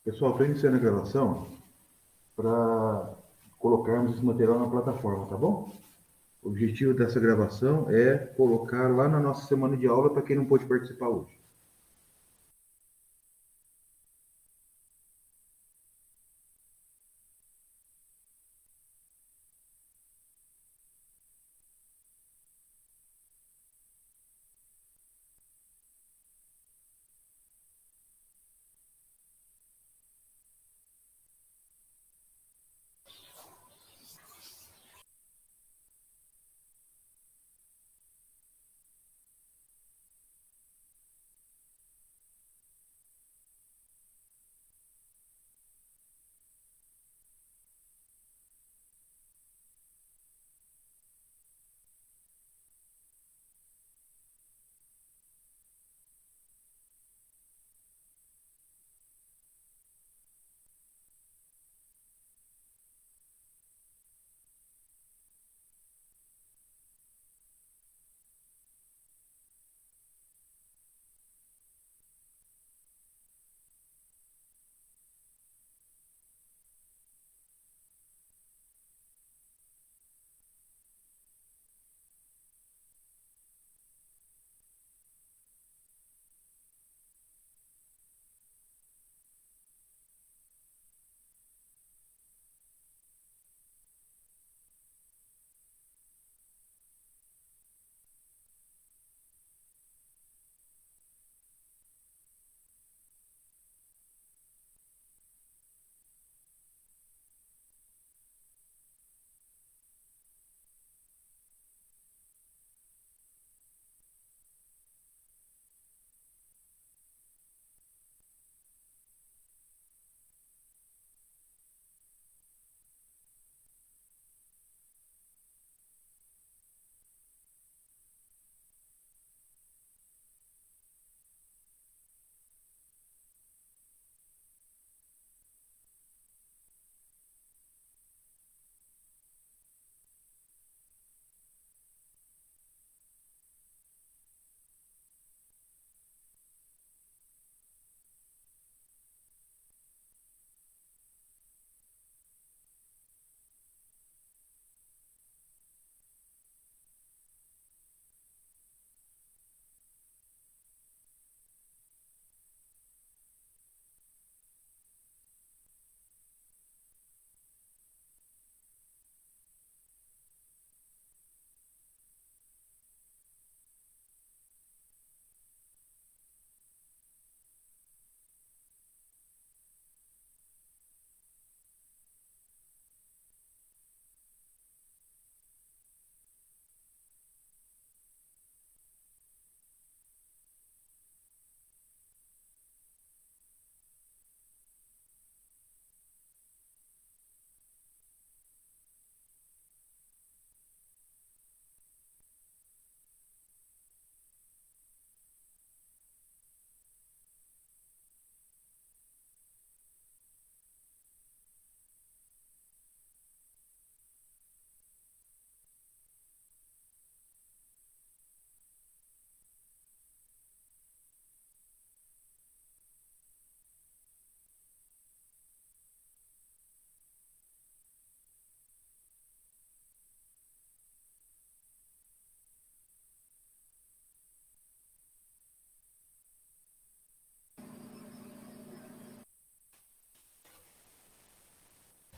Pessoal, estou iniciando a gravação para colocarmos esse material na plataforma, tá bom? O objetivo dessa gravação é colocar lá na nossa semana de aula para quem não pôde participar hoje.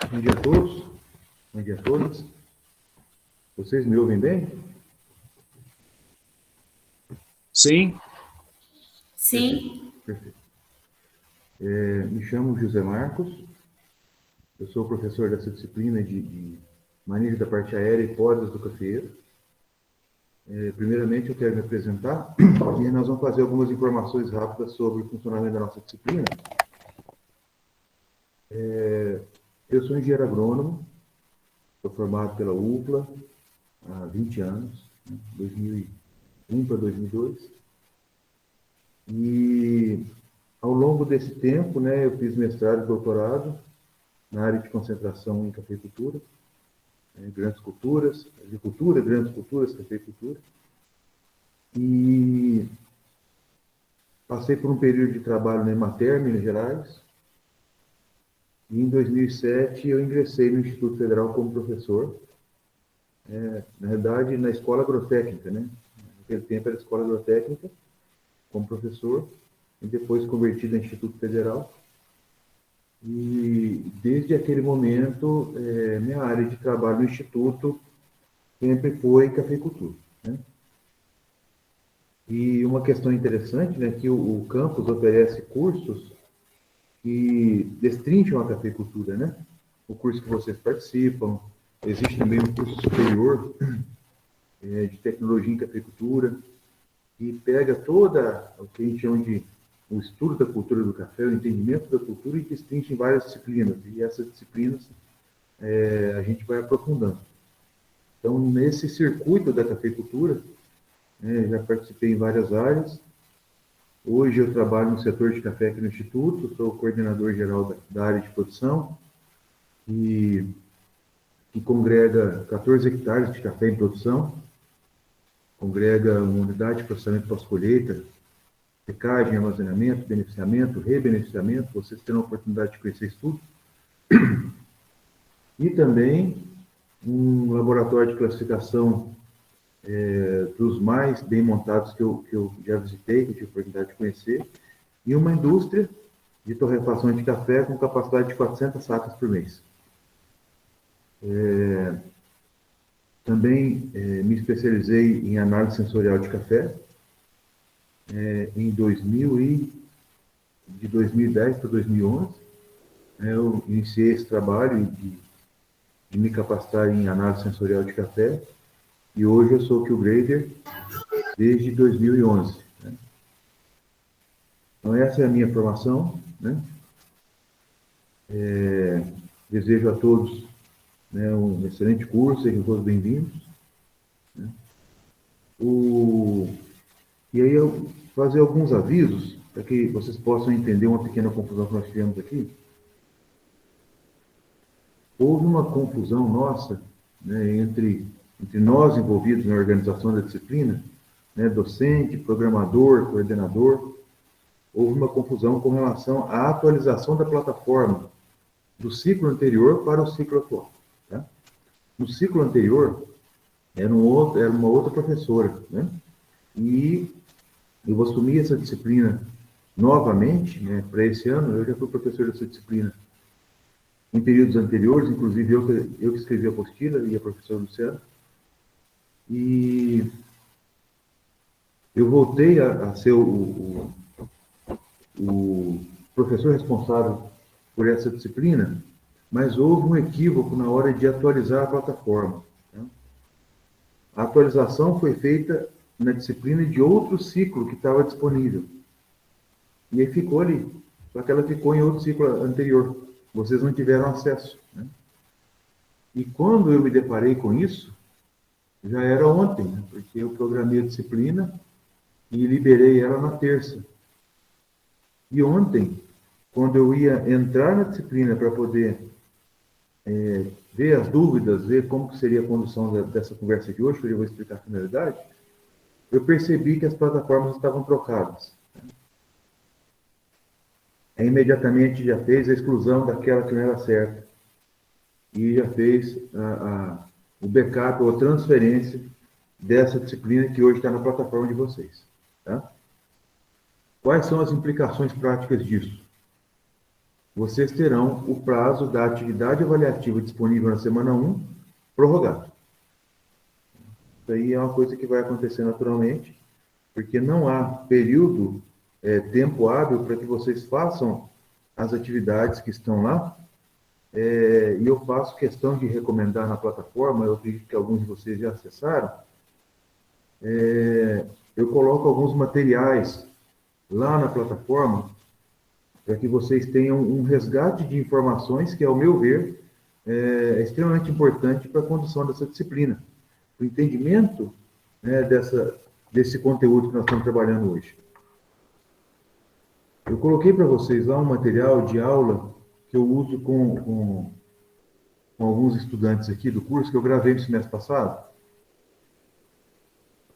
Bom dia a todos, bom dia a todas. Vocês me ouvem bem? Sim, Sim, Perfeito. Me chamo José Marcos, eu sou professor dessa disciplina de manejo da parte aérea e podas do cafeeiro. Primeiramente, eu quero me apresentar e nós vamos fazer algumas informações rápidas sobre o funcionamento da nossa disciplina. Eu sou engenheiro agrônomo, sou formado pela UPLA há 20 anos, 2001 para 2002. E ao longo desse tempo, né, eu fiz mestrado e doutorado na área de concentração em cafeicultura, grandes culturas, agricultura, grandes culturas, cafeicultura. E passei por um período de trabalho na Emater, Minas Gerais, E em 2007 eu ingressei no Instituto Federal como professor, na verdade na Escola Agrotécnica, né? Naquele tempo era Escola Agrotécnica, como professor, e depois convertido em Instituto Federal. E desde aquele momento, minha área de trabalho no Instituto sempre foi cafeicultura, né? E uma questão interessante, né, que o campus oferece cursos que destrincham a cafeicultura, né? O curso que vocês participam, existe também um curso superior de tecnologia em cafeicultura, que pega toda o que a gente chama de o estudo da cultura do café, o entendimento da cultura e destrincha em várias disciplinas. E essas disciplinas a gente vai aprofundando. Então, nesse circuito da cafeicultura, já participei em várias áreas. Hoje eu trabalho no setor de café aqui no Instituto, sou coordenador geral da área de produção, que congrega 14 hectares de café em produção, congrega uma unidade de processamento pós-colheita, secagem, armazenamento, beneficiamento, rebeneficiamento, vocês terão a oportunidade de conhecer isso tudo. E também um laboratório de classificação dos mais bem montados que eu já visitei, que eu tive a oportunidade de conhecer, e uma indústria de torrefação de café com capacidade de 400 sacas por mês. Também me especializei em análise sensorial de café em 2000 de 2010 para 2011. Eu iniciei esse trabalho de me capacitar em análise sensorial de café e hoje eu sou Q-Grader desde 2011. Né? Então essa é a minha formação, né? Desejo a todos, né, um excelente curso, sejam todos bem-vindos. Né? E aí eu fazer alguns avisos para que vocês possam entender uma pequena confusão que nós tivemos aqui. Houve uma confusão nossa, né, entre nós envolvidos na organização da disciplina, né, docente, programador, coordenador. Houve uma confusão com relação à atualização da plataforma do ciclo anterior para o ciclo atual. Tá? No ciclo anterior, era uma outra professora, né? E eu assumi essa disciplina novamente, né, para esse ano. Eu já fui professor dessa disciplina em períodos anteriores, inclusive eu que escrevi a apostila e a professora Luciana. E eu voltei a ser o professor responsável por essa disciplina, mas houve um equívoco na hora de atualizar a plataforma. Né? A atualização foi feita na disciplina de outro ciclo que estava disponível. E aí ficou ali, só que ela ficou em outro ciclo anterior. Vocês não tiveram acesso. Né? E quando eu me deparei com isso, já era ontem, né? Porque eu programei a disciplina e liberei ela na terça. E ontem, quando eu ia entrar na disciplina para poder ver as dúvidas, ver como que seria a condução dessa conversa de hoje, que eu vou explicar a finalidade, eu percebi que as plataformas estavam trocadas. Aí, imediatamente já fez a exclusão daquela que não era certa. E já fez o backup ou a transferência dessa disciplina que hoje está na plataforma de vocês. Tá? Quais são as implicações práticas disso? Vocês terão o prazo da atividade avaliativa disponível na semana 1 prorrogado. Isso aí é uma coisa que vai acontecer naturalmente, porque não há período, tempo hábil para que vocês façam as atividades que estão lá. E eu faço questão de recomendar na plataforma, eu acredito que alguns de vocês já acessaram, eu coloco alguns materiais lá na plataforma para que vocês tenham um resgate de informações que, ao meu ver, é extremamente importante para a condução dessa disciplina, o entendimento, né, desse conteúdo que nós estamos trabalhando hoje. Eu coloquei para vocês lá um material de aula que eu uso com alguns estudantes aqui do curso, que eu gravei no semestre passado.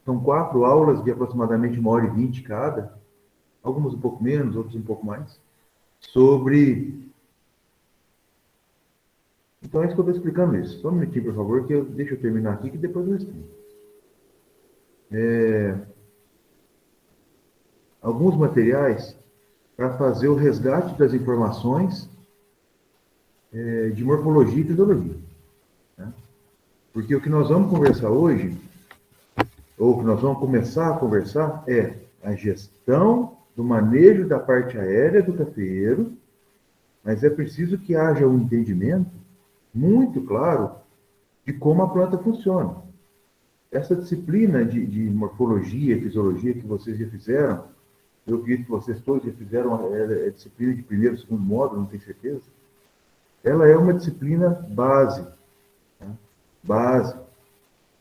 São 4 aulas de aproximadamente 1h20 cada, algumas um pouco menos, outras um pouco mais, sobre Então é isso que eu estou explicando isso. Só um minutinho, por favor, deixa eu terminar aqui, que depois eu explico. Alguns materiais para fazer o resgate das informações de morfologia e fisiologia. Né? Porque o que nós vamos conversar hoje, ou o que nós vamos começar a conversar, é a gestão do manejo da parte aérea do cafeeiro, mas é preciso que haja um entendimento muito claro de como a planta funciona. Essa disciplina de morfologia e fisiologia que vocês já fizeram, eu acredito que vocês todos já fizeram, é disciplina de primeiro, segundo módulo, não tenho certeza, ela é uma disciplina base, né? Base,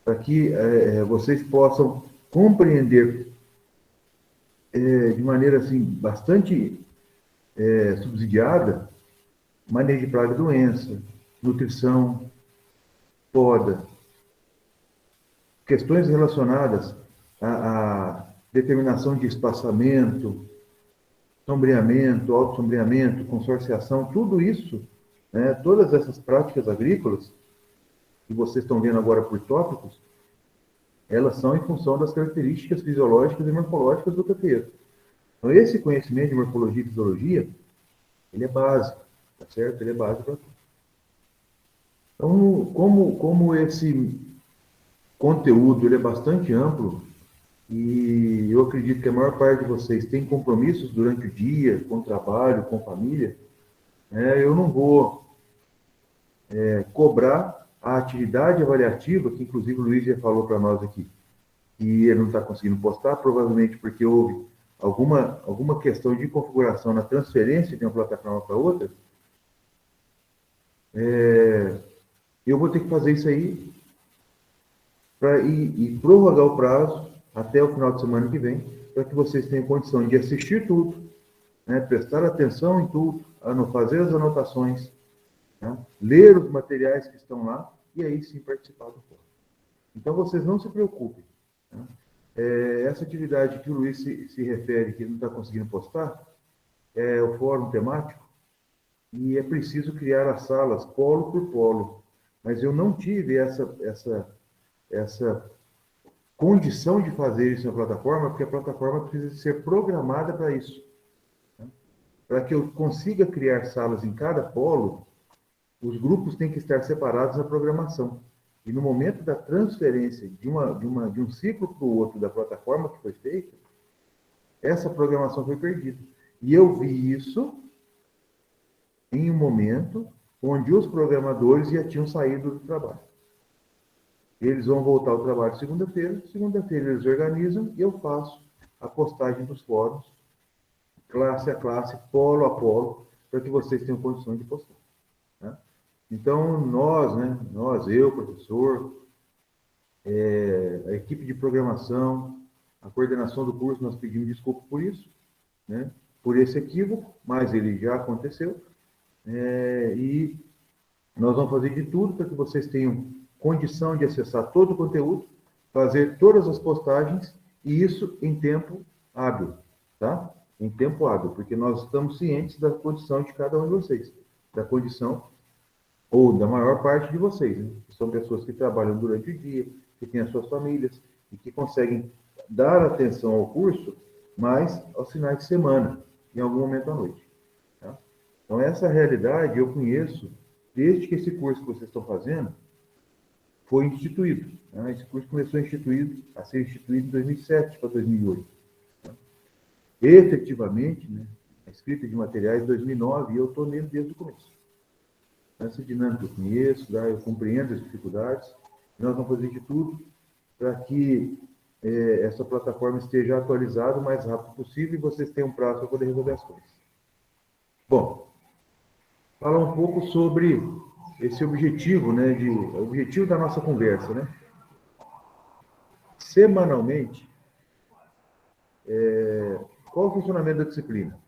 para que vocês possam compreender de maneira assim, bastante subsidiada, manejo de praga e doença, nutrição, poda, questões relacionadas à determinação de espaçamento, sombreamento, autossombreamento, consorciação, tudo isso, né, todas essas práticas agrícolas, que vocês estão vendo agora por tópicos, elas são em função das características fisiológicas e morfológicas do cafeiro. Então, esse conhecimento de morfologia e fisiologia, ele é básico, tá certo? Ele é básico para tudo. Então, como esse conteúdo ele é bastante amplo, e eu acredito que a maior parte de vocês tem compromissos durante o dia, com trabalho, com família, eu não vou cobrar a atividade avaliativa, que inclusive o Luiz já falou para nós aqui, e ele não está conseguindo postar, provavelmente porque houve alguma questão de configuração na transferência de uma plataforma para outra. Eu vou ter que fazer isso aí para ir prorrogar o prazo até o final de semana que vem, para que vocês tenham condição de assistir tudo, né, prestar atenção em tudo, fazer as anotações, né, ler os materiais que estão lá e aí sim participar do fórum. Então vocês não se preocupem. Né? Essa atividade que o Luiz se refere, que ele não está conseguindo postar, é o fórum temático, e é preciso criar as salas polo por polo. Mas eu não tive essa condição de fazer isso na plataforma, porque a plataforma precisa ser programada para isso. Né? Para que eu consiga criar salas em cada polo, os grupos têm que estar separados na programação. E no momento da transferência de um ciclo para o outro da plataforma que foi feita, essa programação foi perdida. E eu vi isso em um momento onde os programadores já tinham saído do trabalho. Eles vão voltar ao trabalho segunda-feira eles organizam e eu faço a postagem dos fóruns, classe a classe, polo a polo, para que vocês tenham condições de postar. Né? Então, eu, professor, a equipe de programação, a coordenação do curso, nós pedimos desculpa por isso, né? Por esse equívoco, mas ele já aconteceu, e nós vamos fazer de tudo para que vocês tenham condição de acessar todo o conteúdo, fazer todas as postagens, e isso em tempo hábil, tá? Em tempo hábil, porque nós estamos cientes da condição de cada um de vocês, da condição, ou da maior parte de vocês, né? Que são pessoas que trabalham durante o dia, que têm as suas famílias, e que conseguem dar atenção ao curso, mas aos finais de semana, em algum momento à noite. Tá? Então, essa realidade eu conheço desde que esse curso que vocês estão fazendo foi instituído. Né? Esse curso começou a ser instituído em 2007 para 2008. Tá? Efetivamente, né, a escrita de materiais em 2009, e eu estou nele desde o começo. Essa dinâmica eu conheço, eu compreendo as dificuldades, e nós vamos fazer de tudo para que essa plataforma esteja atualizada o mais rápido possível e vocês tenham prazo para poder resolver as coisas. Bom, falar um pouco sobre esse objetivo, né, o objetivo da nossa conversa, né? Semanalmente, qual o funcionamento da disciplina?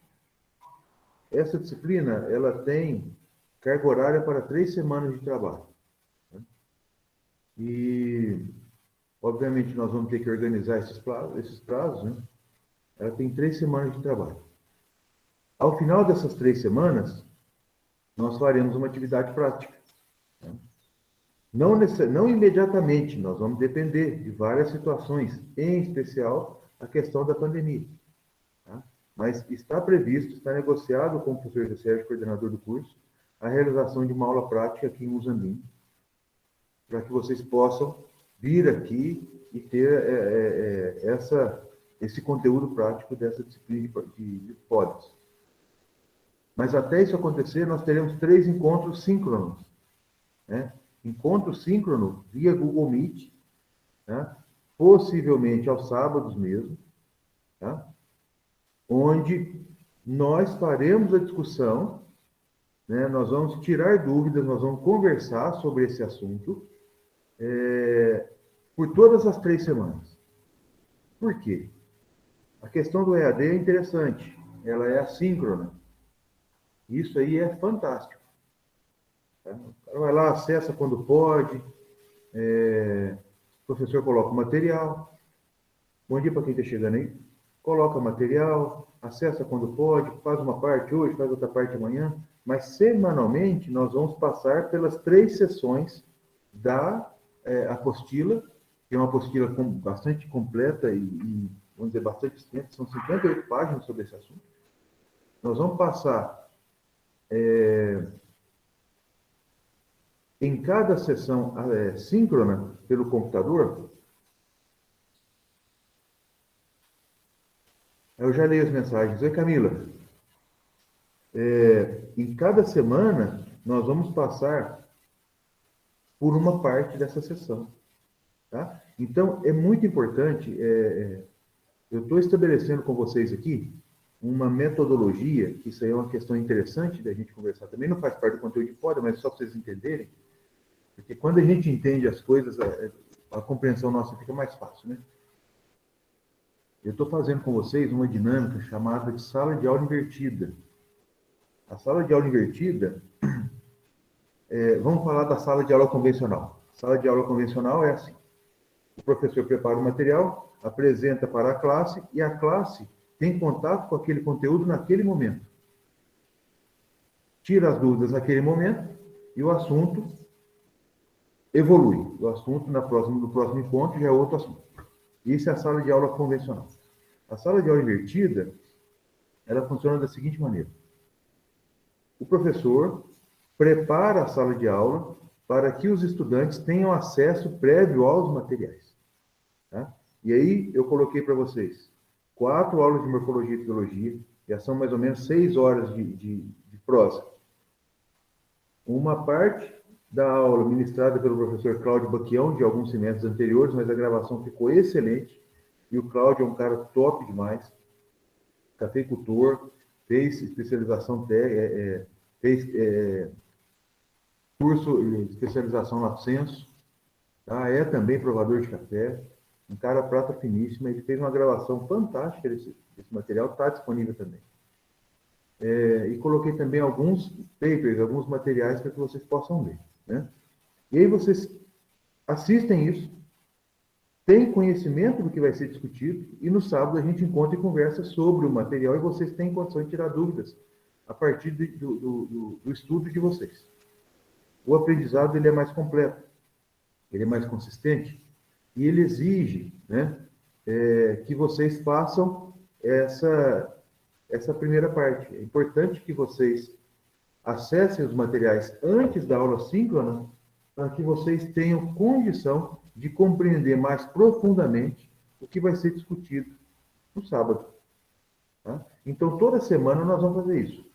Essa disciplina, ela tem carga horária para 3 semanas de trabalho. Né? E, obviamente, nós vamos ter que organizar esses prazos, né? Ela tem 3 semanas de trabalho. Ao final dessas 3 semanas, nós faremos uma atividade prática. Não imediatamente, nós vamos depender de várias situações, em especial a questão da pandemia. Tá? Mas está previsto, está negociado com o professor José Sérgio, coordenador do curso, a realização de uma aula prática aqui em Muzambinho, para que vocês possam vir aqui e ter esse conteúdo prático dessa disciplina de pods. Mas até isso acontecer, nós teremos 3 encontros síncronos. Né? Encontro síncrono via Google Meet, né? Possivelmente aos sábados mesmo, tá? Onde nós faremos a discussão, né? Nós vamos tirar dúvidas, nós vamos conversar sobre esse assunto por todas as 3 semanas. Por quê? A questão do EAD é interessante, ela é assíncrona. Isso aí é fantástico. Tá? O cara vai lá, acessa quando pode, o professor coloca o material. Bom dia para quem está chegando aí. Coloca material, acessa quando pode, faz uma parte hoje, faz outra parte amanhã. Mas semanalmente nós vamos passar pelas 3 sessões da apostila, que é uma apostila bastante completa e, vamos dizer, bastante extensa, são 58 páginas sobre esse assunto. Nós vamos passar em cada sessão síncrona pelo computador. Eu já leio as mensagens. Oi, Camila. Em cada semana, nós vamos passar por uma parte dessa sessão. Tá? Então, é muito importante, eu estou estabelecendo com vocês aqui uma metodologia, que isso aí é uma questão interessante da gente conversar também, não faz parte do conteúdo de poda, mas só para vocês entenderem, porque quando a gente entende as coisas, a compreensão nossa fica mais fácil, né? Eu estou fazendo com vocês uma dinâmica chamada de sala de aula invertida. A sala de aula invertida, vamos falar da sala de aula convencional. A sala de aula convencional é assim. O professor prepara o material, apresenta para a classe, e a classe tem contato com aquele conteúdo naquele momento. Tira as dúvidas naquele momento, e o assunto evolui. O assunto no próximo encontro já é outro assunto. Isso é a sala de aula convencional. A sala de aula invertida, ela funciona da seguinte maneira. O professor prepara a sala de aula para que os estudantes tenham acesso prévio aos materiais. Tá? E aí, eu coloquei para vocês 4 aulas de morfologia e fisiologia, já são mais ou menos 6 horas de prosa. Uma parte da aula ministrada pelo professor Cláudio Baquião, de alguns semestres anteriores, mas a gravação ficou excelente. E o Cláudio é um cara top demais, cafeicultor, fez especialização, fez curso de especialização na Censo, tá? É também provador de café, um cara prata finíssima, ele fez uma gravação fantástica desse material, está disponível também. E coloquei também alguns papers, alguns materiais para que vocês possam ler, né? E aí vocês assistem isso, têm conhecimento do que vai ser discutido, e no sábado a gente encontra e conversa sobre o material, e vocês têm condição de tirar dúvidas a partir do estudo de vocês. O aprendizado ele é mais completo, ele é mais consistente, e ele exige, né, que vocês façam essa primeira parte. É importante que vocês acessem os materiais antes da aula síncrona, para que vocês tenham condição de compreender mais profundamente o que vai ser discutido no sábado. Tá? Então, toda semana nós vamos fazer isso.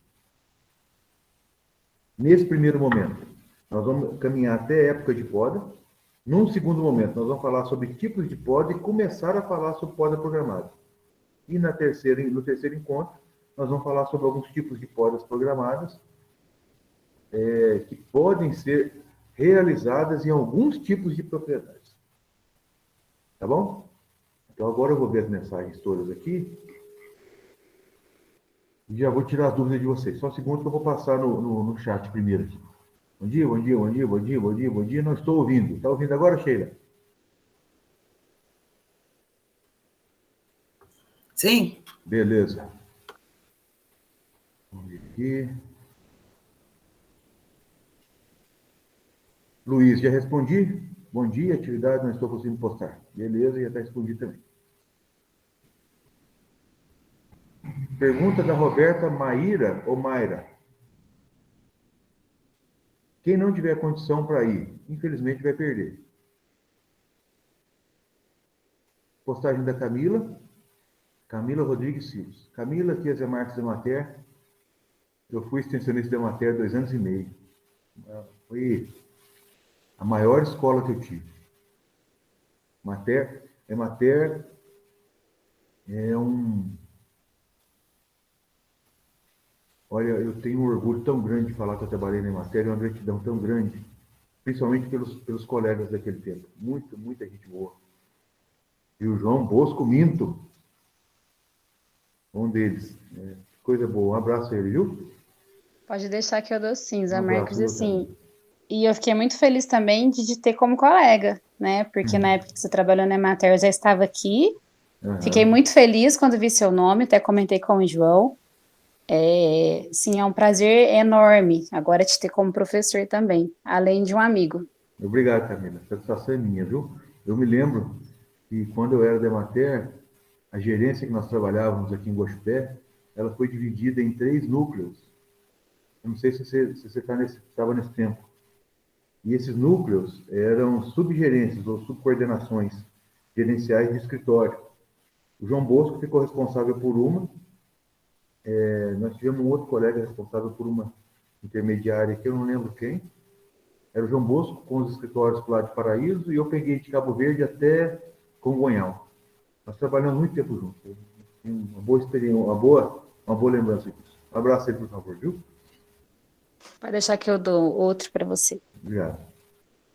Nesse primeiro momento, nós vamos caminhar até a época de poda. Num segundo momento, nós vamos falar sobre tipos de poda e começar a falar sobre poda programada. E no terceiro encontro, nós vamos falar sobre alguns tipos de podas programadas que podem ser realizadas em alguns tipos de propriedades. Tá bom? Então, agora eu vou ver as mensagens todas aqui e já vou tirar as dúvidas de vocês. Só um segundo que eu vou passar no chat primeiro aqui. Bom dia, bom dia, bom dia, bom dia, bom dia, bom dia. Não estou ouvindo. Está ouvindo agora, Sheila? Sim. Beleza. Vamos ver aqui. Luiz, já respondi? Bom dia, atividade, não estou conseguindo postar. Beleza, já está respondido também. Pergunta da Roberta Maíra ou Mayra. Quem não tiver condição para ir, infelizmente vai perder. Postagem da Camila. Camila Rodrigues Silva. Camila, aqui é Zé Marcos da Mater. Eu fui extensionista da Mater 2 anos e meio. Foi a maior escola que eu tive. Mater é um... Olha, eu tenho um orgulho tão grande de falar que eu trabalhei na Mater, é uma gratidão tão grande, principalmente pelos colegas daquele tempo. Muita gente boa. E o João Bosco Minto, um deles. Coisa boa. Um abraço a ele, viu? Pode deixar que eu dou sim, Zé Um abraço, Marcos. meu Assim, amigo. e eu fiquei muito feliz também de te ter como colega, né? Porque na época que você trabalhou na Emater, eu já estava aqui. Fiquei muito feliz quando vi seu nome, até comentei com o João. Sim, é um prazer enorme agora te ter como professor também, além de um amigo. Obrigado, Camila. A satisfação é minha, viu? Eu me lembro que quando eu era da Emater, a gerência que nós trabalhávamos aqui em Guaxupé, ela foi dividida em 3 núcleos. Eu não sei se você estava nesse tempo. E esses núcleos eram subgerências ou subcoordenações gerenciais de escritório. O João Bosco ficou responsável por uma. Nós tivemos um outro colega responsável por uma intermediária que eu não lembro quem. Era o João Bosco com os escritórios lá de Paraíso e eu peguei de Cabo Verde até Congonhal. Nós trabalhamos muito tempo juntos. Uma boa experiência, uma boa lembrança disso. Um abraço aí, por favor, viu? Pode deixar que eu dou outro para você. Obrigado.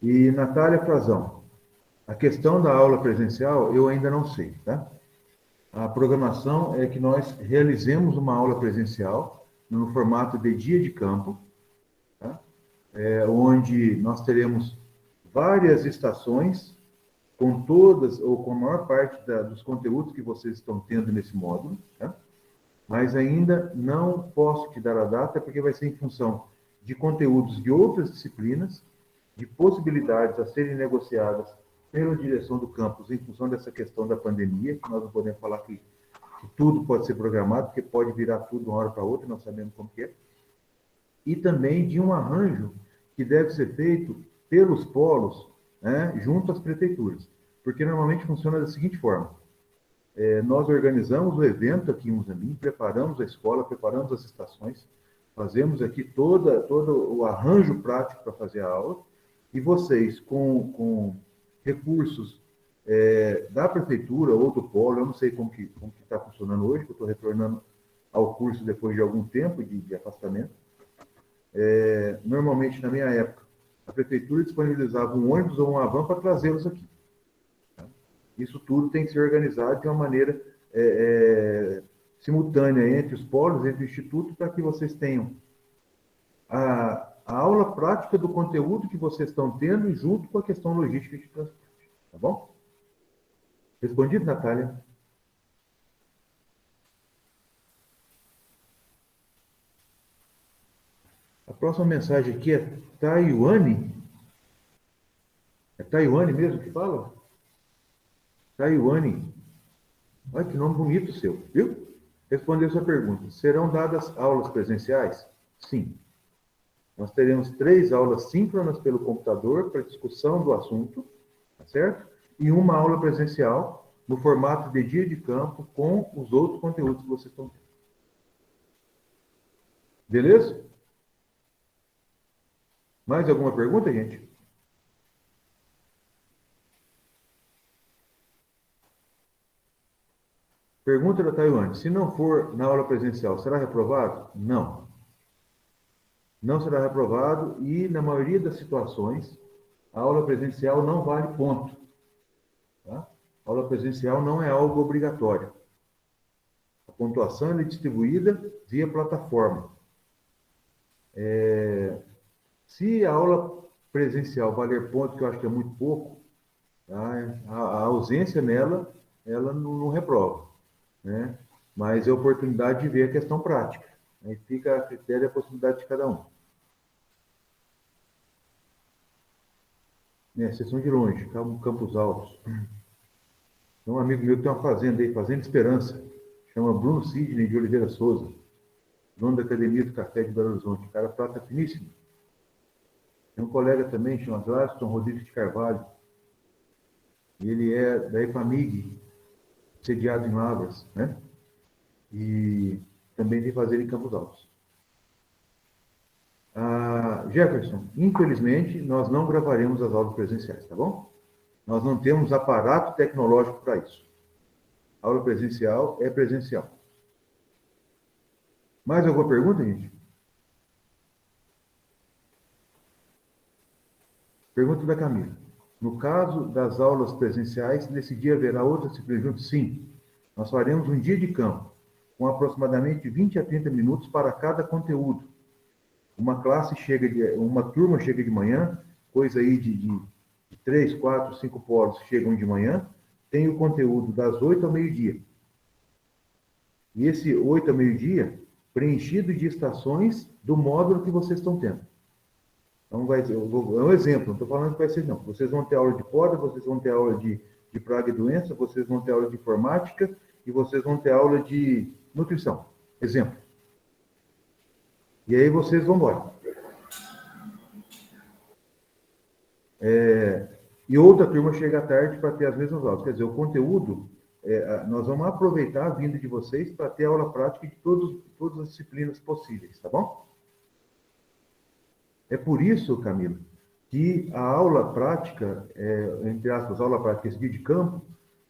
E Natália Frazão, a questão da aula presencial eu ainda não sei, tá? A programação é que nós realizemos uma aula presencial no formato de dia de campo, tá? Onde nós teremos várias estações com todas ou com a maior parte dos conteúdos que vocês estão tendo nesse módulo, tá? Mas ainda não posso te dar a data porque vai ser em função de conteúdos de outras disciplinas, de possibilidades a serem negociadas pela direção do campus em função dessa questão da pandemia, que nós não podemos falar que tudo pode ser programado, porque pode virar tudo de uma hora para outra, não sabemos como que é. E também de um arranjo que deve ser feito pelos polos, né, junto às prefeituras. Porque normalmente funciona da seguinte forma. Nós organizamos o evento aqui em Muzambique, preparamos a escola, preparamos as estações, fazemos aqui todo o arranjo prático para fazer a aula, e vocês, com recursos da prefeitura ou do polo, eu não sei como que está funcionando hoje, que eu estou retornando ao curso depois de algum tempo de afastamento. Normalmente, na minha época, a prefeitura disponibilizava um ônibus ou uma van para trazê-los aqui. Isso tudo tem que ser organizado de uma maneira simultânea entre os polos, entre o instituto, para que vocês tenham a aula prática do conteúdo que vocês estão tendo junto com a questão logística de transporte. Tá bom? Respondido, Natália? A próxima mensagem aqui é Taiwane. É Taiwane mesmo que fala? Taiwane. Olha que nome bonito seu, viu? Respondeu sua pergunta. Serão dadas aulas presenciais? Sim. Nós teremos 3 aulas síncronas pelo computador para discussão do assunto, tá certo? E uma aula presencial no formato de dia de campo com os outros conteúdos que vocês estão tendo. Beleza? Mais alguma pergunta, gente? Pergunta da Taiwane. Se não for na aula presencial, será reprovado? Não. Não será reprovado e, na maioria das situações, a aula presencial não vale ponto. Tá? A aula presencial não é algo obrigatório. A pontuação é distribuída via plataforma. Se a aula presencial valer ponto, que eu acho que é muito pouco, tá? A ausência nela, ela não reprova, né? Mas é a oportunidade de ver a questão prática. Aí fica a critério e a possibilidade de cada um. Vocês são de longe, Campos Altos. Tem um amigo meu que tem uma fazenda aí, Fazenda Esperança. Chama Bruno Sidney de Oliveira Souza, dono da Academia do Café de Belo Horizonte. Cara, prata finíssimo. Tem um colega também, chama Glaston Rodrigues de Carvalho. Ele é da EPAMIG, sediado em Lavras, né? E também tem fazenda em Campos Altos. Jefferson, infelizmente, nós não gravaremos as aulas presenciais, tá bom? Nós não temos aparato tecnológico para isso. A aula presencial é presencial. Mais alguma pergunta, gente? Pergunta da Camila. No caso das aulas presenciais, nesse dia haverá outra disciplina junto? Sim. Nós faremos um dia de campo, com aproximadamente 20 a 30 minutos para cada conteúdo. Uma turma chega de manhã, coisa aí de 3, 4, 5 polos chegam de manhã, tem o conteúdo das 8 ao meio-dia. E esse 8 ao meio-dia, preenchido de estações do módulo que vocês estão tendo. Então, é um exemplo, não estou falando que vai ser, não. Vocês vão ter aula de poda, vocês vão ter aula de praga e doença, vocês vão ter aula de informática e vocês vão ter aula de nutrição. Exemplo. E aí vocês vão embora. E outra turma chega à tarde para ter as mesmas aulas. Quer dizer, o conteúdo, nós vamos aproveitar a vinda de vocês para ter aula prática de todas as disciplinas possíveis, tá bom? É por isso, Camila, que a aula prática, entre aspas, aula prática, esse dia de campo,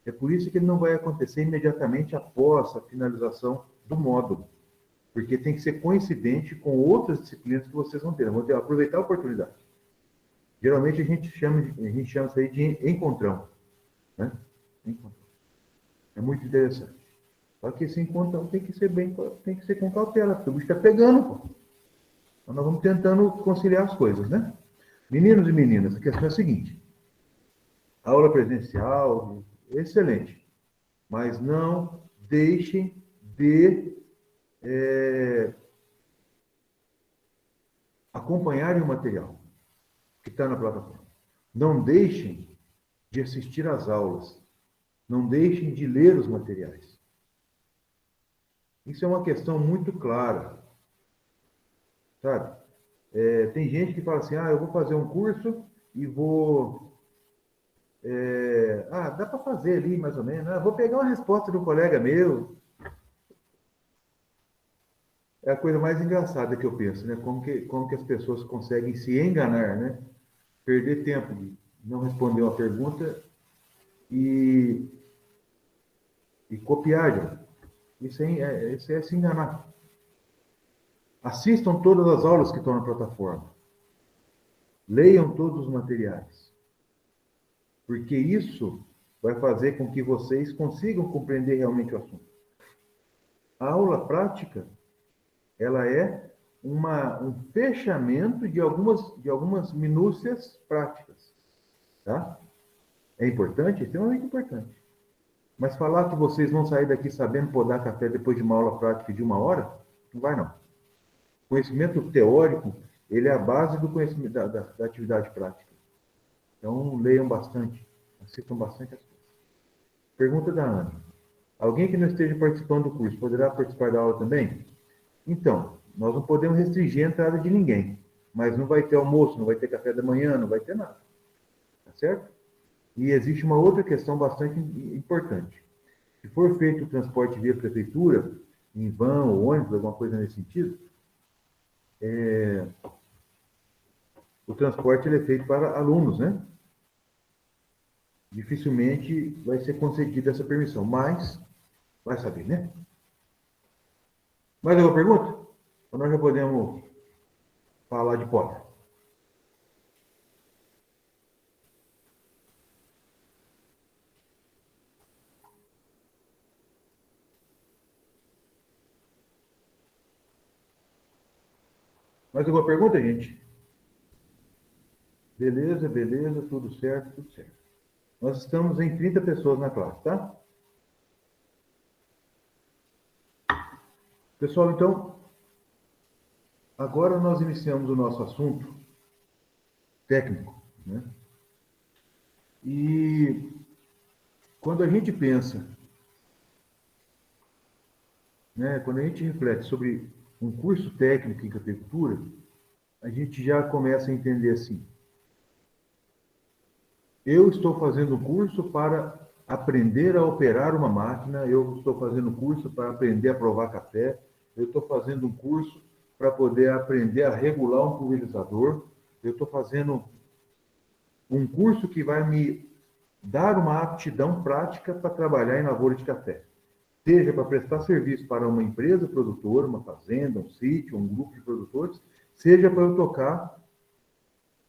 é por isso que ele não vai acontecer imediatamente após a finalização do módulo. Porque tem que ser coincidente com outras disciplinas que vocês vão ter. Vão ter aproveitar a oportunidade. Geralmente a gente chama isso aí de encontrão. Né? Encontrão. É muito interessante. Só que esse encontrão tem que ser com cautela, porque o bicho está pegando, pô. Então nós vamos tentando conciliar as coisas, né? Meninos e meninas, a questão é a seguinte. A aula presencial, excelente. Mas não deixem de acompanharem o material que está na plataforma. Não deixem de assistir às aulas. Não deixem de ler os materiais. Isso é uma questão muito clara. Sabe? Tem gente que fala assim, eu vou fazer um curso e vou... dá para fazer ali, mais ou menos. Vou pegar uma resposta de um colega meu. É a coisa mais engraçada que eu penso, né? Como que as pessoas conseguem se enganar, né? Perder tempo de não responder uma pergunta e copiar. Isso é se enganar. Assistam todas as aulas que estão na plataforma. Leiam todos os materiais. Porque isso vai fazer com que vocês consigam compreender realmente o assunto. A aula prática, ela é um fechamento de algumas minúcias práticas. Tá? É importante? É extremamente importante. Mas falar que vocês vão sair daqui sabendo podar café depois de uma aula prática de 1 hora, não vai não. Conhecimento teórico, ele é a base do conhecimento da atividade prática. Então, leiam bastante, assistam bastante as coisas. Pergunta da Ana. Alguém que não esteja participando do curso poderá participar da aula também? Então, nós não podemos restringir a entrada de ninguém, mas não vai ter almoço, não vai ter café da manhã, não vai ter nada. Tá certo? E existe uma outra questão bastante importante. Se for feito o transporte via prefeitura, em van ou ônibus, alguma coisa nesse sentido, o transporte ele é feito para alunos, né? Dificilmente vai ser concedida essa permissão, mas vai saber, né? Mais alguma pergunta? Ou nós já podemos falar de poda? Mais alguma pergunta, gente? Beleza, tudo certo, tudo certo. Nós estamos em 30 pessoas na classe, tá? Pessoal, então, agora nós iniciamos o nosso assunto técnico, né? E quando a gente pensa, né, quando a gente reflete sobre um curso técnico em cafeicultura, a gente já começa a entender assim: eu estou fazendo um curso para aprender a operar uma máquina, eu estou fazendo um curso para aprender a provar café, eu estou fazendo um curso para poder aprender a regular um pulverizador, eu estou fazendo um curso que vai me dar uma aptidão prática para trabalhar em lavoura de café. Seja para prestar serviço para uma empresa produtora, uma fazenda, um sítio, um grupo de produtores, seja para eu tocar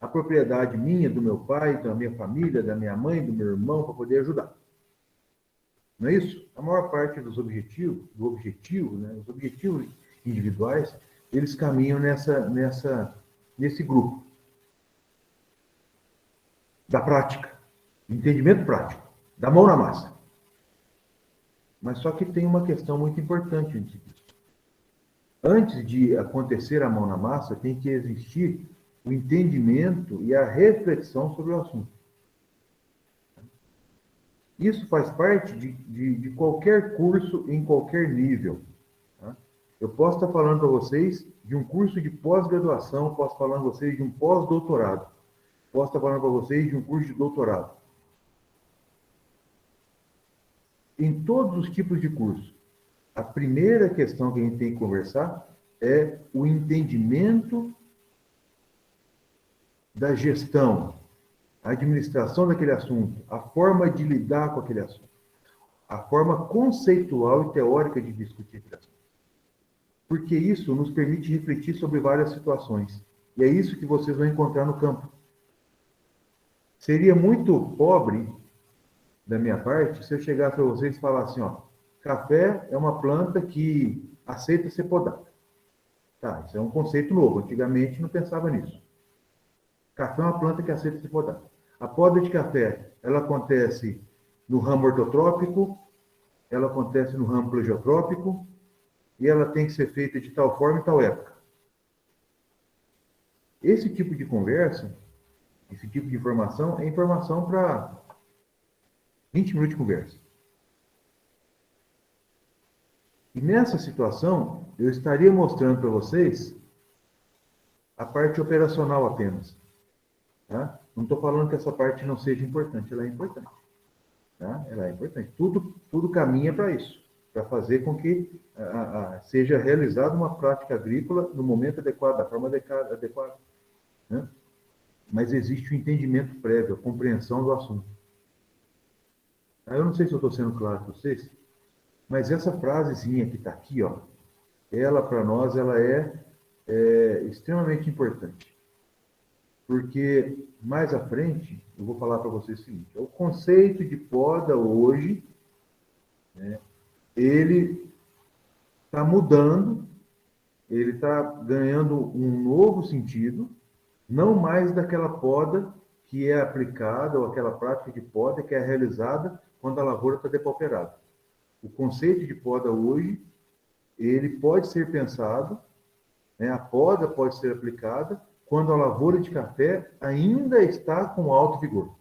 a propriedade minha, do meu pai, da minha família, da minha mãe, do meu irmão, para poder ajudar. Não é isso? A maior parte dos objetivos, né, os objetivos individuais, eles caminham nesse grupo da prática, entendimento prático, da mão na massa. Mas só que tem uma questão muito importante antes disso. Antes de acontecer a mão na massa, tem que existir o entendimento e a reflexão sobre o assunto. Isso faz parte de qualquer curso em qualquer nível. Tá? Eu posso estar falando para vocês de um curso de pós-graduação, posso falar para vocês de um pós-doutorado, posso estar falando para vocês de um curso de doutorado. Em todos os tipos de curso, a primeira questão que a gente tem que conversar é o entendimento da gestão, a administração daquele assunto, a forma de lidar com aquele assunto, a forma conceitual e teórica de discutir aquele assunto. Porque isso nos permite refletir sobre várias situações. E é isso que vocês vão encontrar no campo. Seria muito pobre da minha parte se eu chegar para vocês e falar assim, ó, café é uma planta que aceita ser podada. Tá, isso é um conceito novo. Antigamente não pensava nisso. Café é uma planta que aceita ser podada. A poda de café, ela acontece no ramo ortotrópico, ela acontece no ramo plegiotrópico, e ela tem que ser feita de tal forma e tal época. Esse tipo de conversa, esse tipo de informação, é informação para 20 minutos de conversa. E nessa situação, eu estaria mostrando para vocês a parte operacional apenas. Tá? Não estou falando que essa parte não seja importante, ela é importante. Tá? Ela é importante. Tudo caminha para isso, para fazer com que seja realizada uma prática agrícola no momento adequado, da forma adequada. Né? Mas existe o entendimento prévio, a compreensão do assunto. Eu não sei se eu estou sendo claro para vocês, mas essa frasezinha que está aqui, ó, ela para nós ela é extremamente importante. Porque mais à frente, eu vou falar para vocês o seguinte: o conceito de poda hoje, né, ele está mudando, ele está ganhando um novo sentido, não mais daquela poda que é aplicada, ou aquela prática de poda que é realizada quando a lavoura está depauperada. O conceito de poda hoje, ele pode ser pensado, né, a poda pode ser aplicada quando a lavoura de café ainda está com alto vigor.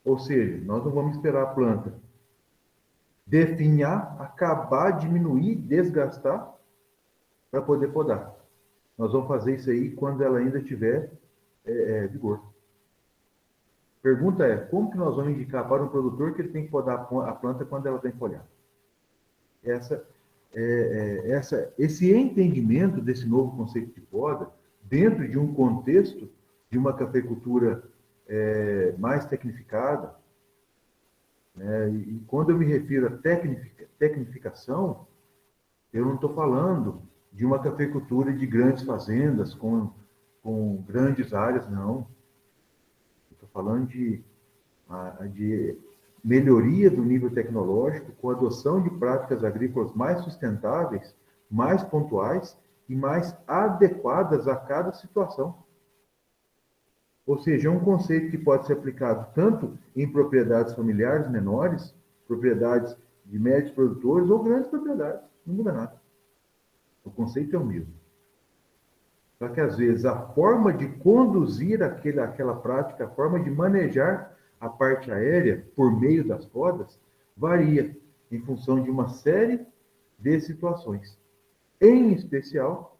Ou seja, nós não vamos esperar a planta definhar, acabar, diminuir, desgastar para poder podar. Nós vamos fazer isso aí quando ela ainda tiver vigor. Pergunta é, como que nós vamos indicar para um produtor que ele tem que podar a planta quando ela está folhada? Esse entendimento desse novo conceito de poda, dentro de um contexto de uma cafeicultura mais tecnificada, né? E quando eu me refiro a tecnificação, eu não estou falando de uma cafeicultura de grandes fazendas com grandes áreas, não. Estou falando de melhoria do nível tecnológico, com a adoção de práticas agrícolas mais sustentáveis, mais pontuais e mais adequadas a cada situação. Ou seja, é um conceito que pode ser aplicado tanto em propriedades familiares menores, propriedades de médios produtores ou grandes propriedades. Não muda nada. O conceito é o mesmo. Só que, às vezes, a forma de conduzir aquela prática, a forma de manejar a parte aérea por meio das podas, varia em função de uma série de situações. Em especial,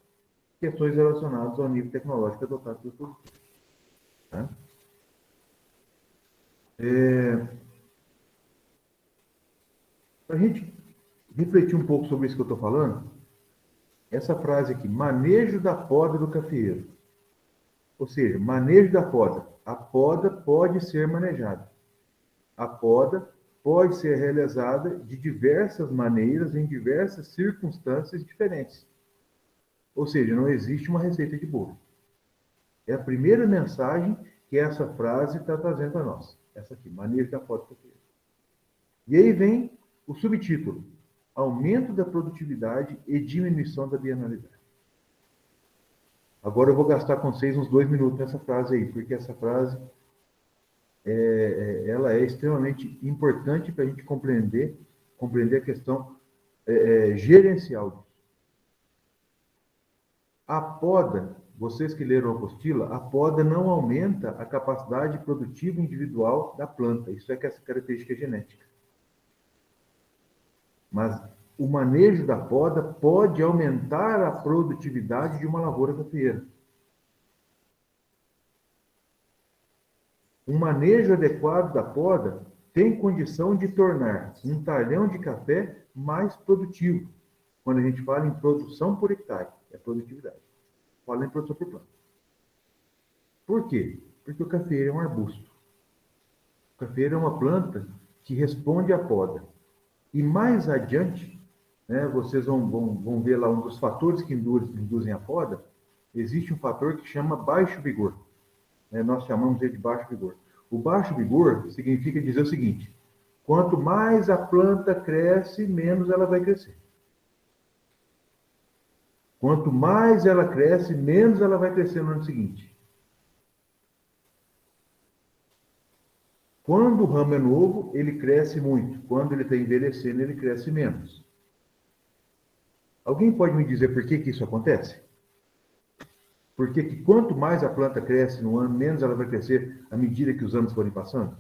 questões relacionadas ao nível tecnológico adotado pelo produtor. Tá? Para a gente refletir um pouco sobre isso que eu estou falando, essa frase aqui, manejo da poda do cafeeiro. Ou seja, manejo da poda. A poda pode ser manejada. A poda pode ser realizada de diversas maneiras, em diversas circunstâncias diferentes. Ou seja, não existe uma receita de bolo. É a primeira mensagem que essa frase está trazendo para nós. Essa aqui, manejo da poda do cafeeiro. E aí vem o subtítulo, aumento da produtividade e diminuição da bienalidade. Agora eu vou gastar com vocês uns 2 minutos nessa frase aí, porque essa frase ela é extremamente importante para a gente compreender a questão gerencial. A poda, vocês que leram a apostila, a poda não aumenta a capacidade produtiva individual da planta. Isso é que essa característica genética. Mas o manejo da poda pode aumentar a produtividade de uma lavoura cafeeira. Um manejo adequado da poda tem condição de tornar um talhão de café mais produtivo. Quando a gente fala em produção por hectare, é produtividade. Fala em produção por planta. Por quê? Porque o cafeeiro é um arbusto. O cafeeiro é uma planta que responde à poda. E mais adiante, né, vocês vão ver lá um dos fatores que induzem a poda, existe um fator que chama baixo vigor. Nós chamamos ele de baixo vigor. O baixo vigor significa dizer o seguinte, quanto mais a planta cresce, menos ela vai crescer. Quanto mais ela cresce, menos ela vai crescer no ano seguinte. Quando o ramo é novo, ele cresce muito. Quando ele está envelhecendo, ele cresce menos. Alguém pode me dizer por que isso acontece? Porque que quanto mais a planta cresce no ano, menos ela vai crescer à medida que os anos forem passando?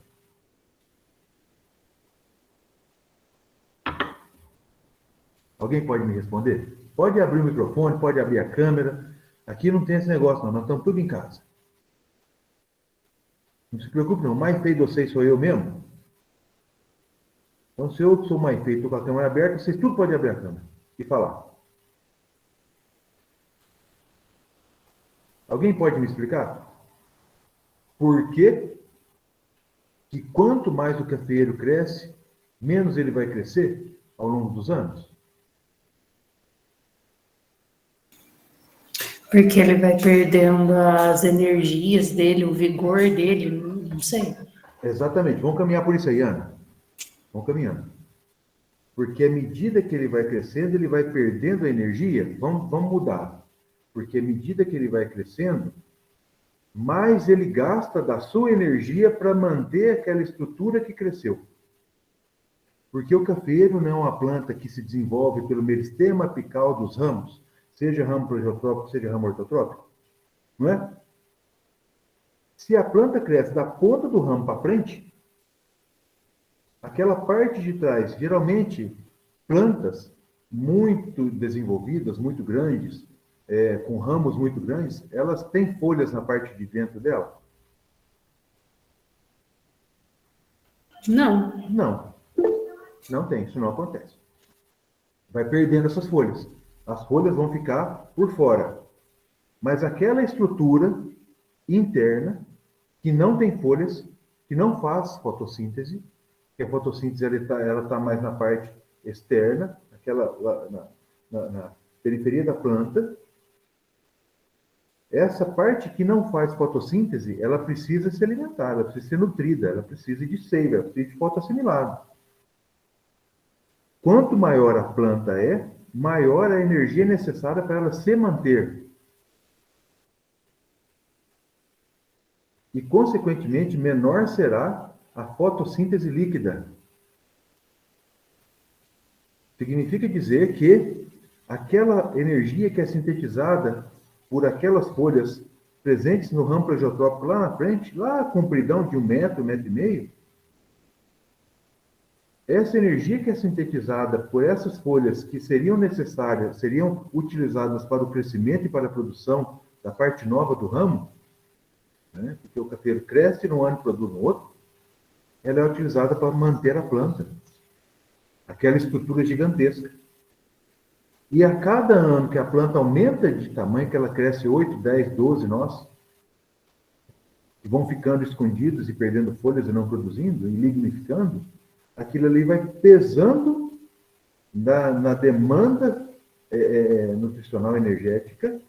Alguém pode me responder? Pode abrir o microfone, pode abrir a câmera. Aqui não tem esse negócio, não. Nós estamos tudo em casa. Não se preocupe, não. O mais feio de vocês sou eu mesmo. Então, se eu sou mais feio, estou com a câmera aberta, vocês tudo podem abrir a câmera e falar. Alguém pode me explicar? Por que quanto mais o cafeeiro cresce, menos ele vai crescer ao longo dos anos? Porque ele vai perdendo as energias dele, o vigor dele, não sei. Exatamente. Vamos caminhar por isso aí, Ana. Vamos caminhando. Porque à medida que ele vai crescendo, ele vai perdendo a energia. Vamos mudar. Porque à medida que ele vai crescendo, mais ele gasta da sua energia para manter aquela estrutura que cresceu. Porque o cafeeiro não é uma planta que se desenvolve pelo meristema apical dos ramos, seja ramo progeotrópico, seja ramo ortotrópico. Não é? Se a planta cresce da ponta do ramo para frente, aquela parte de trás, geralmente plantas muito desenvolvidas, muito grandes, com ramos muito grandes, elas têm folhas na parte de dentro dela? Não. Não. Não tem, isso não acontece. Vai perdendo essas folhas. As folhas vão ficar por fora. Mas aquela estrutura interna, que não tem folhas, que não faz fotossíntese, que a fotossíntese ela está mais na parte externa, na periferia da planta. Essa parte que não faz fotossíntese, ela precisa se alimentar, ela precisa ser nutrida, ela precisa de seiva, ela precisa de fotossimilado. Quanto maior a planta é, maior a energia necessária para ela se manter. E, consequentemente, menor será a fotossíntese líquida. Significa dizer que aquela energia que é sintetizada por aquelas folhas presentes no ramo plegiotrópico lá na frente, lá compridão de 1 metro, 1,5 metro, essa energia que é sintetizada por essas folhas que seriam necessárias, seriam utilizadas para o crescimento e para a produção da parte nova do ramo, né? Porque o cafeiro cresce num ano e produz no outro, ela é utilizada para manter a planta, aquela estrutura gigantesca. E a cada ano que a planta aumenta de tamanho, que ela cresce 8, 10, 12 nós, que vão ficando escondidos e perdendo folhas e não produzindo, e lignificando, aquilo ali vai pesando na demanda nutricional energética,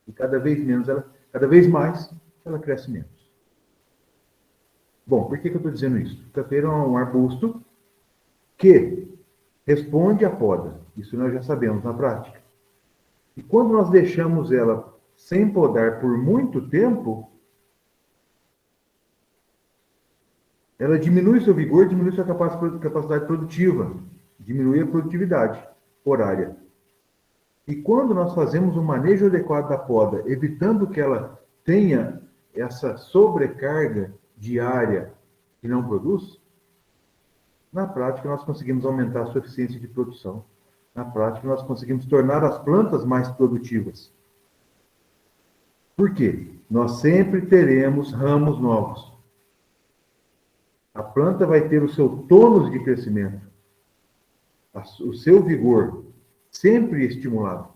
e cada vez mais ela cresce menos. Bom, por que eu estou dizendo isso? O cafeiro é um arbusto que responde à poda. Isso nós já sabemos na prática. E quando nós deixamos ela sem podar por muito tempo, ela diminui seu vigor, diminui sua capacidade produtiva, diminui a produtividade horária. E quando nós fazemos um manejo adequado da poda, evitando que ela tenha essa sobrecarga diária que não produz, na prática nós conseguimos aumentar a sua eficiência de produção. Na prática nós conseguimos tornar as plantas mais produtivas. Por quê? Nós sempre teremos ramos novos. A planta vai ter o seu tônus de crescimento, o seu vigor, sempre estimulado.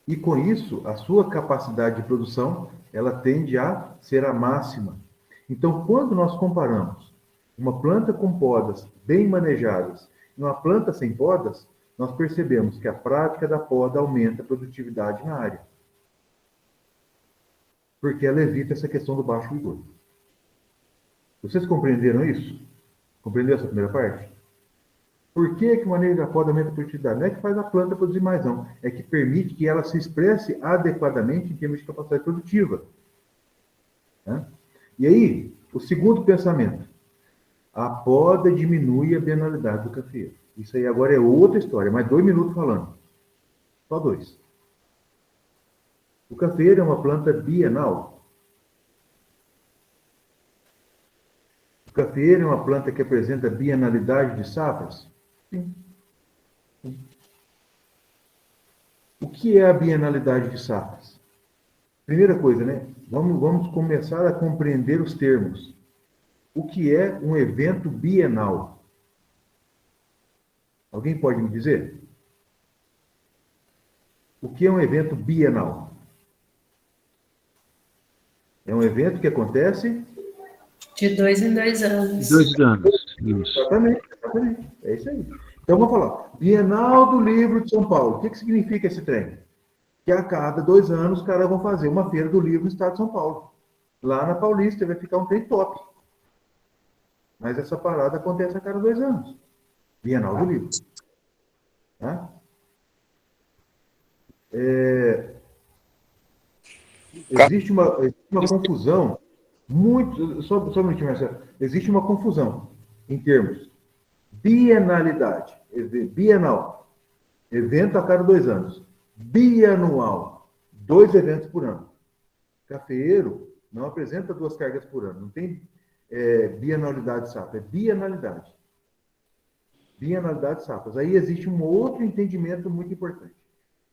E com isso, a sua capacidade de produção, ela tende a ser a máxima. Então, quando nós comparamos uma planta com podas bem manejadas e uma planta sem podas, nós percebemos que a prática da poda aumenta a produtividade na área. Porque ela evita essa questão do baixo vigor. Vocês compreenderam isso? Compreendeu essa primeira parte? Por que o manejo da poda aumenta a produtividade? Não é que faz a planta produzir mais, não. É que permite que ela se expresse adequadamente em termos de capacidade produtiva. Né? E aí, o segundo pensamento. A poda diminui a bienalidade do cafeiro. Isso aí agora é outra história, mais 2 minutos falando. Só 2. O cafeiro é uma planta bienal. O cafeiro é uma planta que apresenta bienalidade de safras? Sim. O que é a bienalidade de safras? Primeira coisa, né? Vamos começar a compreender os termos. O que é um evento bienal? Alguém pode me dizer? O que é um evento bienal? É um evento que acontece De 2 em 2 anos. 2 anos. Isso. Exatamente. É isso aí. Então, vamos falar. Bienal do Livro de São Paulo. O que significa esse trem? Que a cada 2 anos os caras vão fazer uma feira do livro no estado de São Paulo. Lá na Paulista vai ficar um trem top. Mas essa parada acontece a cada 2 anos. Bienal do Livro. Tá? Existe uma confusão muito... Só um minutinho, Marcelo. Existe uma confusão em termos bienalidade. Bienal. Evento a cada 2 anos. Bianual. 2 eventos por ano. Cafeeiro não apresenta 2 cargas por ano. Não tem bienalidade de safra. É bienalidade. Bienalidade de safras. Aí existe um outro entendimento muito importante.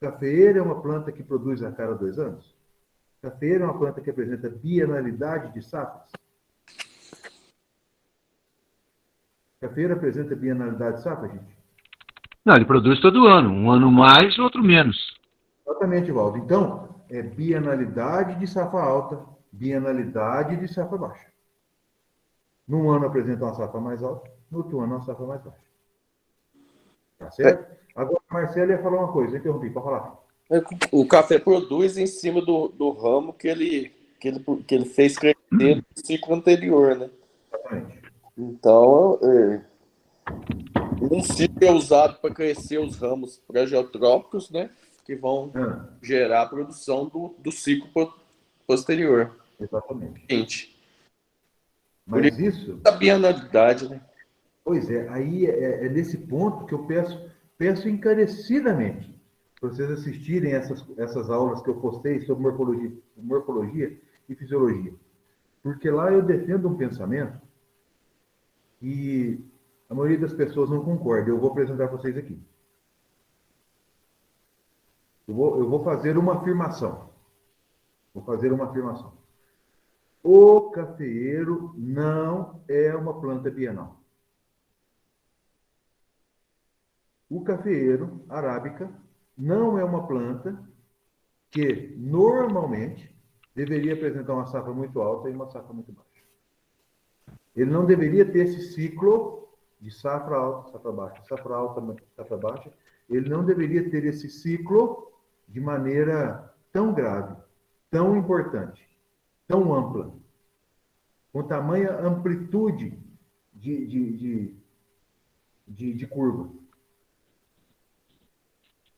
Cafeeiro é uma planta que produz a cada 2 anos? Cafeeiro é uma planta que apresenta bienalidade de safras? Cafeeiro apresenta bienalidade de safra, gente? Não, ele produz todo ano. Um ano mais, outro menos. Exatamente, Valdo. Então, é bienalidade de safra alta, bienalidade de safra baixa. Num ano apresenta uma safra mais alta, no outro ano uma safra mais baixa. Tá certo? Agora, o Marcelo ia falar uma coisa, eu interrompi, pode falar. O café produz em cima do ramo que ele fez crescer no ciclo anterior, né? Exatamente. Então, um ciclo é usado para crescer os ramos plagiotrópicos, né? Que vão gerar a produção do ciclo posterior. Exatamente. Gente, Mas isso... a bienalidade, né? Pois é, aí é nesse ponto que eu peço encarecidamente para vocês assistirem essas aulas que eu postei sobre morfologia e fisiologia. Porque lá eu defendo um pensamento e a maioria das pessoas não concorda. Eu vou apresentar para vocês aqui. Eu vou fazer uma afirmação. O cafeeiro não é uma planta bienal. O cafeeiro arábica não é uma planta que normalmente deveria apresentar uma safra muito alta e uma safra muito baixa. Ele não deveria ter esse ciclo de safra alta, safra baixa, safra alta, safra baixa. Ele não deveria ter esse ciclo de maneira tão grave, tão importante, tão ampla, com tamanha amplitude de curva.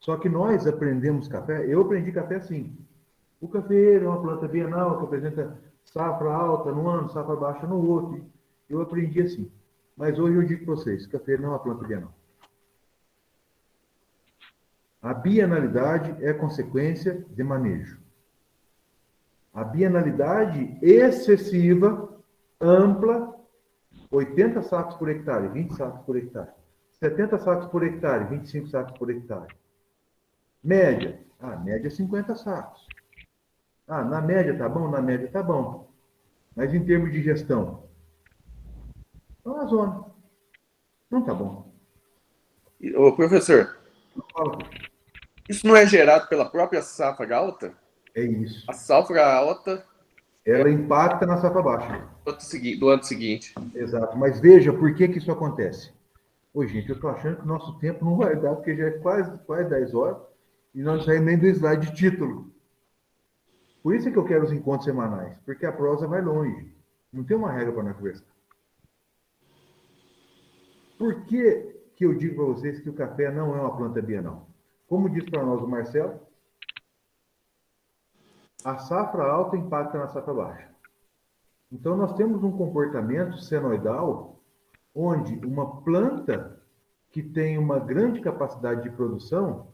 Só que nós aprendemos café, eu aprendi café assim. O cafeeiro é uma planta bienal que apresenta safra alta num ano, safra baixa no outro. Eu aprendi assim. Mas hoje eu digo para vocês, cafeeiro não é uma planta bienal. A bienalidade é consequência de manejo. A bienalidade excessiva, ampla, 80 sacos por hectare, 20 sacos por hectare. 70 sacos por hectare, 25 sacos por hectare. Média. Média 50 sacos. Na média tá bom? Na média tá bom. Mas em termos de gestão, é uma zona. Não tá bom. Ô, professor, isso não é gerado pela própria safra alta? É isso. A safra alta... Ela impacta na safra baixa. Do ano seguinte. Exato. Mas veja por que isso acontece. Ô, gente, eu tô achando que o nosso tempo não vai dar, porque já é quase 10 horas e nós não saímos nem do slide de título. Por isso é que eu quero os encontros semanais, porque a prosa vai longe. Não tem uma regra para nós conversar. Por que eu digo para vocês que o café não é uma planta bienal? Como disse para nós o Marcelo, a safra alta impacta na safra baixa. Então, nós temos um comportamento senoidal onde uma planta que tem uma grande capacidade de produção,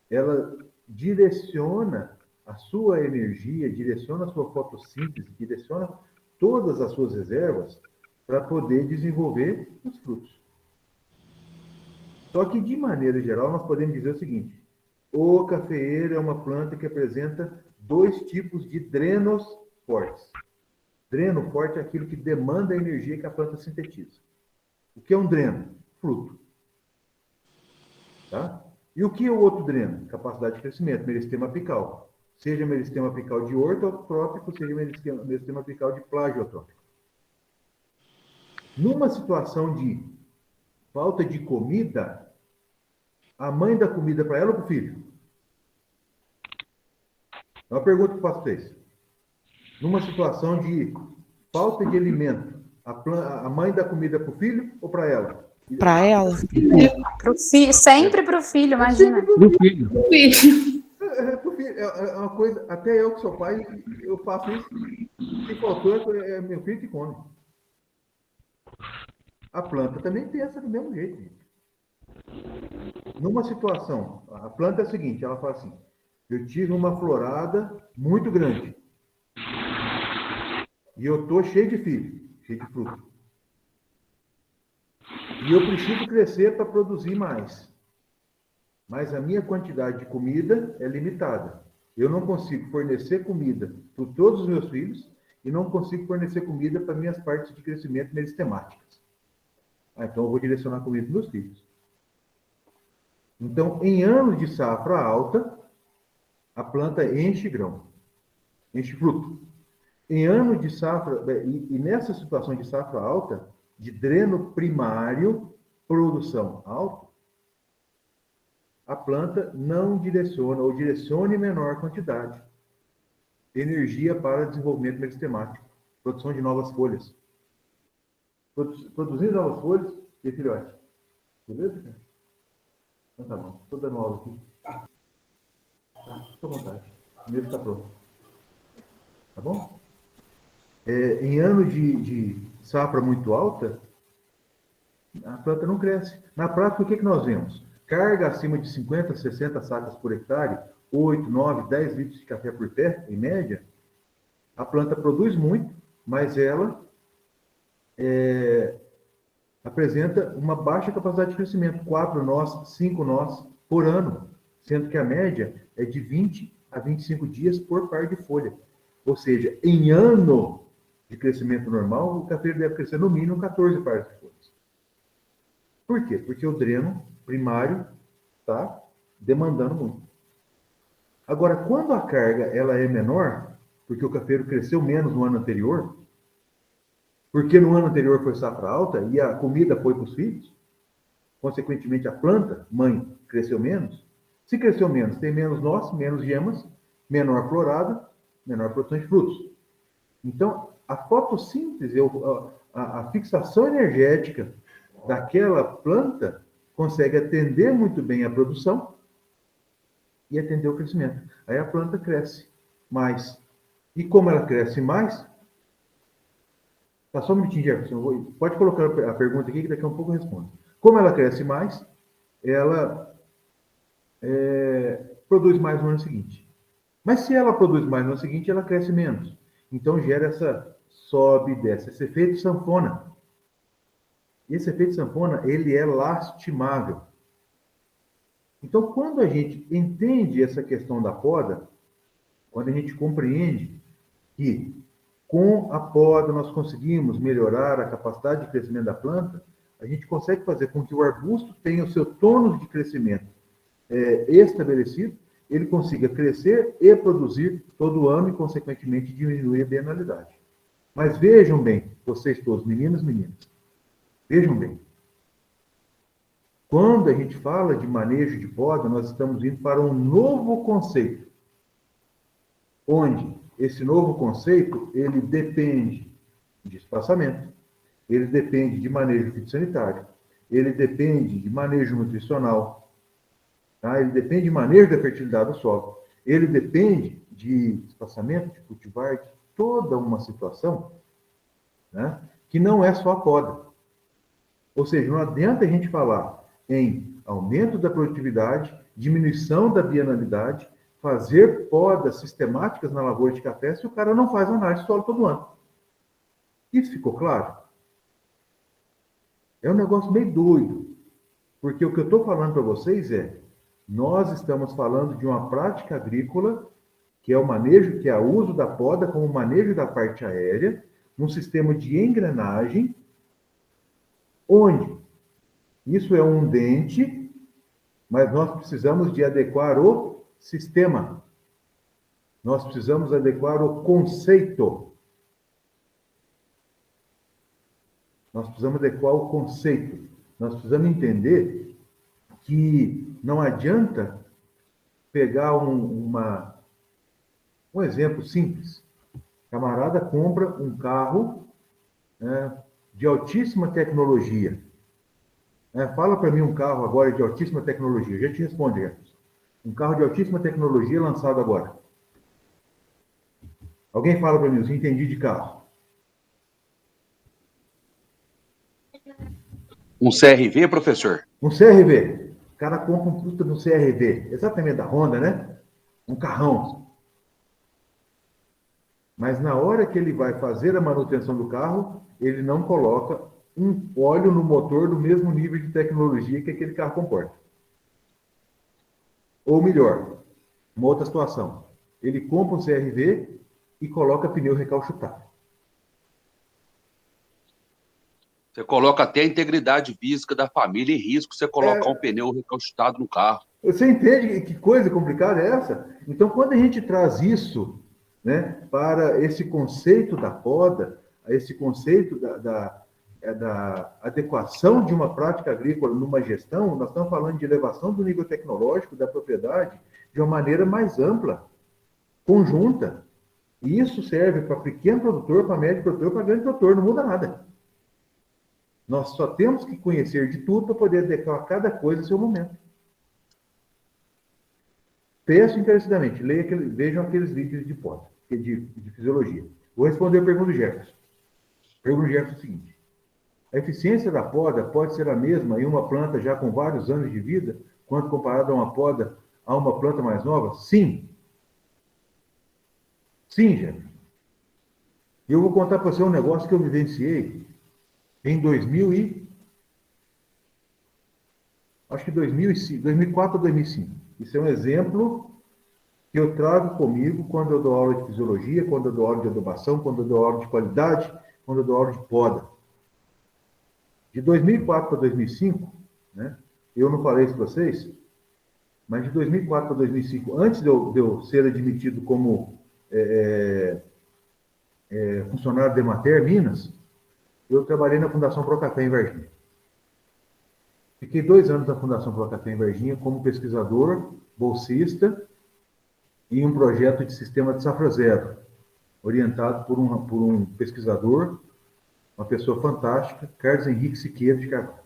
ela direciona a sua energia, direciona a sua fotossíntese, direciona todas as suas reservas para poder desenvolver os frutos. Só que, de maneira geral, nós podemos dizer o seguinte: o cafeeiro é uma planta que apresenta 2 tipos de drenos fortes. Dreno forte é aquilo que demanda a energia que a planta sintetiza. O que é um dreno? Fruto. Tá? E o que é o outro dreno? Capacidade de crescimento, meristema apical. Seja meristema apical de ortotrópico, seja meristema apical de plagiotrópico. Numa situação de falta de comida, a mãe dá comida para ela ou para o filho? É uma pergunta que eu faço para vocês. Numa situação de falta de alimento, a mãe dá comida para o filho ou para ela? Para ela. Sempre para o filho, imagina. Pro filho. É uma coisa, até eu que sou pai, eu faço isso. Se faltou, é meu filho que come. A planta também pensa do mesmo jeito. Gente. Numa situação, a planta é a seguinte, ela fala assim: eu tive uma florada muito grande e eu tô cheio de filho, cheio de fruto. E eu preciso crescer para produzir mais. Mas a minha quantidade de comida é limitada. Eu não consigo fornecer comida para todos os meus filhos e não consigo fornecer comida para minhas partes de crescimento meristemáticas. Então eu vou direcionar comida para meus filhos. Então, em anos de safra alta, a planta enche grão, enche fruto. Em anos de safra, e nessa situação de safra alta, de dreno primário, produção alta, a planta não direciona, ou direciona em menor quantidade, energia para desenvolvimento meristemático, produção de novas folhas. Produzindo novas folhas, e filhote. Beleza, cara? Então tá bom, estou dando aula aqui. Fica à vontade. O meu está pronto. Tá bom? Em anos de safra muito alta, a planta não cresce. Na prática, o que nós vemos? carga acima de 50, 60 sacas por hectare, 8, 9, 10 litros de café por pé, em média, a planta produz muito, mas ela apresenta uma baixa capacidade de crescimento, 4 nós, 5 nós por ano, sendo que a média é de 20 a 25 dias por par de folha. Ou seja, em ano de crescimento normal, o café deve crescer no mínimo 14 pares de folhas. Por quê? Porque o dreno primário está demandando muito. Agora, quando a carga ela é menor, porque o cafeiro cresceu menos no ano anterior, porque no ano anterior foi safra alta e a comida foi para os filhos, consequentemente a planta, mãe, cresceu menos. Se cresceu menos, tem menos nós, menos gemas, menor florada, menor produção de frutos. Então, a fotossíntese, a fixação energética daquela planta consegue atender muito bem a produção e atender o crescimento. Aí a planta cresce mais. E como ela cresce mais, tá só um minutinho, Jefferson. Pode colocar a pergunta aqui que daqui a um pouco eu respondo. Como ela cresce mais, ela produz mais no ano seguinte. Mas se ela produz mais no ano seguinte, ela cresce menos. Então gera essa sobe e desce, esse efeito sanfona. Esse efeito sanfona, ele é lastimável. Então, quando a gente entende essa questão da poda, quando a gente compreende que com a poda nós conseguimos melhorar a capacidade de crescimento da planta, a gente consegue fazer com que o arbusto tenha o seu tônus de crescimento estabelecido, ele consiga crescer e produzir todo ano e, consequentemente, diminuir a bienalidade. Mas vejam bem, vocês todos, meninos e meninas, vejam bem. Quando a gente fala de manejo de poda, nós estamos indo para um novo conceito, onde esse novo conceito, ele depende de espaçamento, ele depende de manejo fitossanitário, ele depende de manejo nutricional, tá? Ele depende de manejo da fertilidade do solo, ele depende de espaçamento, de cultivar, de toda uma situação, né, que não é só a poda. Ou seja, não adianta a gente falar em aumento da produtividade, diminuição da bienalidade, fazer podas sistemáticas na lavoura de café se o cara não faz análise de solo todo ano. Isso ficou claro? É um negócio meio doido, porque o que eu estou falando para vocês nós estamos falando de uma prática agrícola que é o manejo, que é o uso da poda como manejo da parte aérea, num sistema de engrenagem, onde isso é um dente, mas nós precisamos de adequar o sistema. Nós precisamos adequar o conceito. Nós precisamos adequar o conceito. Nós precisamos entender que não adianta pegar um exemplo simples. O camarada compra um carro, né, de altíssima tecnologia. Fala para mim um carro agora de altíssima tecnologia. Já te respondo, Jefferson. Um carro de altíssima tecnologia lançado agora. Alguém fala para mim, eu entendi de carro. Um CR-V, professor? Um CR-V. O cara compra um puta de um CR-V. Exatamente da Honda, né? Um carrão. Mas na hora que ele vai fazer a manutenção do carro, ele não coloca um óleo no motor do mesmo nível de tecnologia que aquele carro comporta. Ou melhor, uma outra situação. Ele compra um CR-V e coloca pneu recalchutado. Você coloca até a integridade física da família em risco você colocar um pneu recalchutado no carro. Você entende que coisa complicada é essa? Então, quando a gente traz isso, né, para esse conceito da poda, esse conceito da adequação de uma prática agrícola numa gestão, nós estamos falando de elevação do nível tecnológico da propriedade de uma maneira mais ampla, conjunta. E isso serve para pequeno produtor, para médio produtor, para grande produtor, não muda nada. Nós só temos que conhecer de tudo para poder adequar cada coisa ao seu momento. Peço encarecidamente, vejam aqueles vídeos de poda, de fisiologia. Vou responder a pergunta do Jefferson. A pergunta do Jefferson é o seguinte: a eficiência da poda pode ser a mesma em uma planta já com vários anos de vida quando comparado a uma poda, a uma planta mais nova? Sim. Sim, gente. E eu vou contar para você um negócio que eu vivenciei em 2004 ou 2005. Isso é um exemplo que eu trago comigo quando eu dou aula de fisiologia, quando eu dou aula de adubação, quando eu dou aula de qualidade, quando eu dou aula de poda. De 2004 para 2005, né, eu não falei isso para vocês, mas de 2004 para 2005, antes de eu ser admitido como funcionário da Emater Minas, eu trabalhei na Fundação Procafé em Varginha. Fiquei 2 anos na Fundação Procafé em Varginha como pesquisador, bolsista, em um projeto de sistema de safra zero, orientado por um pesquisador, uma pessoa fantástica, Carlos Henrique Siqueira de Carvalho.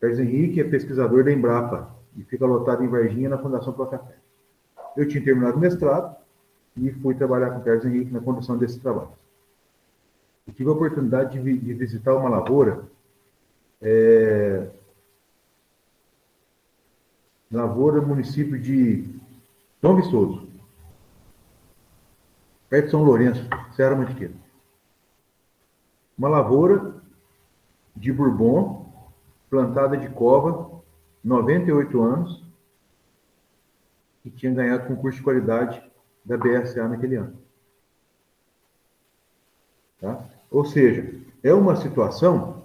Carlos Henrique é pesquisador da Embrapa e fica lotado em Varginha na Fundação Procafé. Eu tinha terminado o mestrado e fui trabalhar com o Carlos Henrique na condução desse trabalho. Eu tive a oportunidade de visitar uma lavoura, município de São Viçoso, perto de São Lourenço, Serra Mantiqueira. Uma lavoura de Bourbon, plantada de cova, 98 anos, que tinha ganhado concurso de qualidade da BSA naquele ano. Tá? Ou seja, é uma situação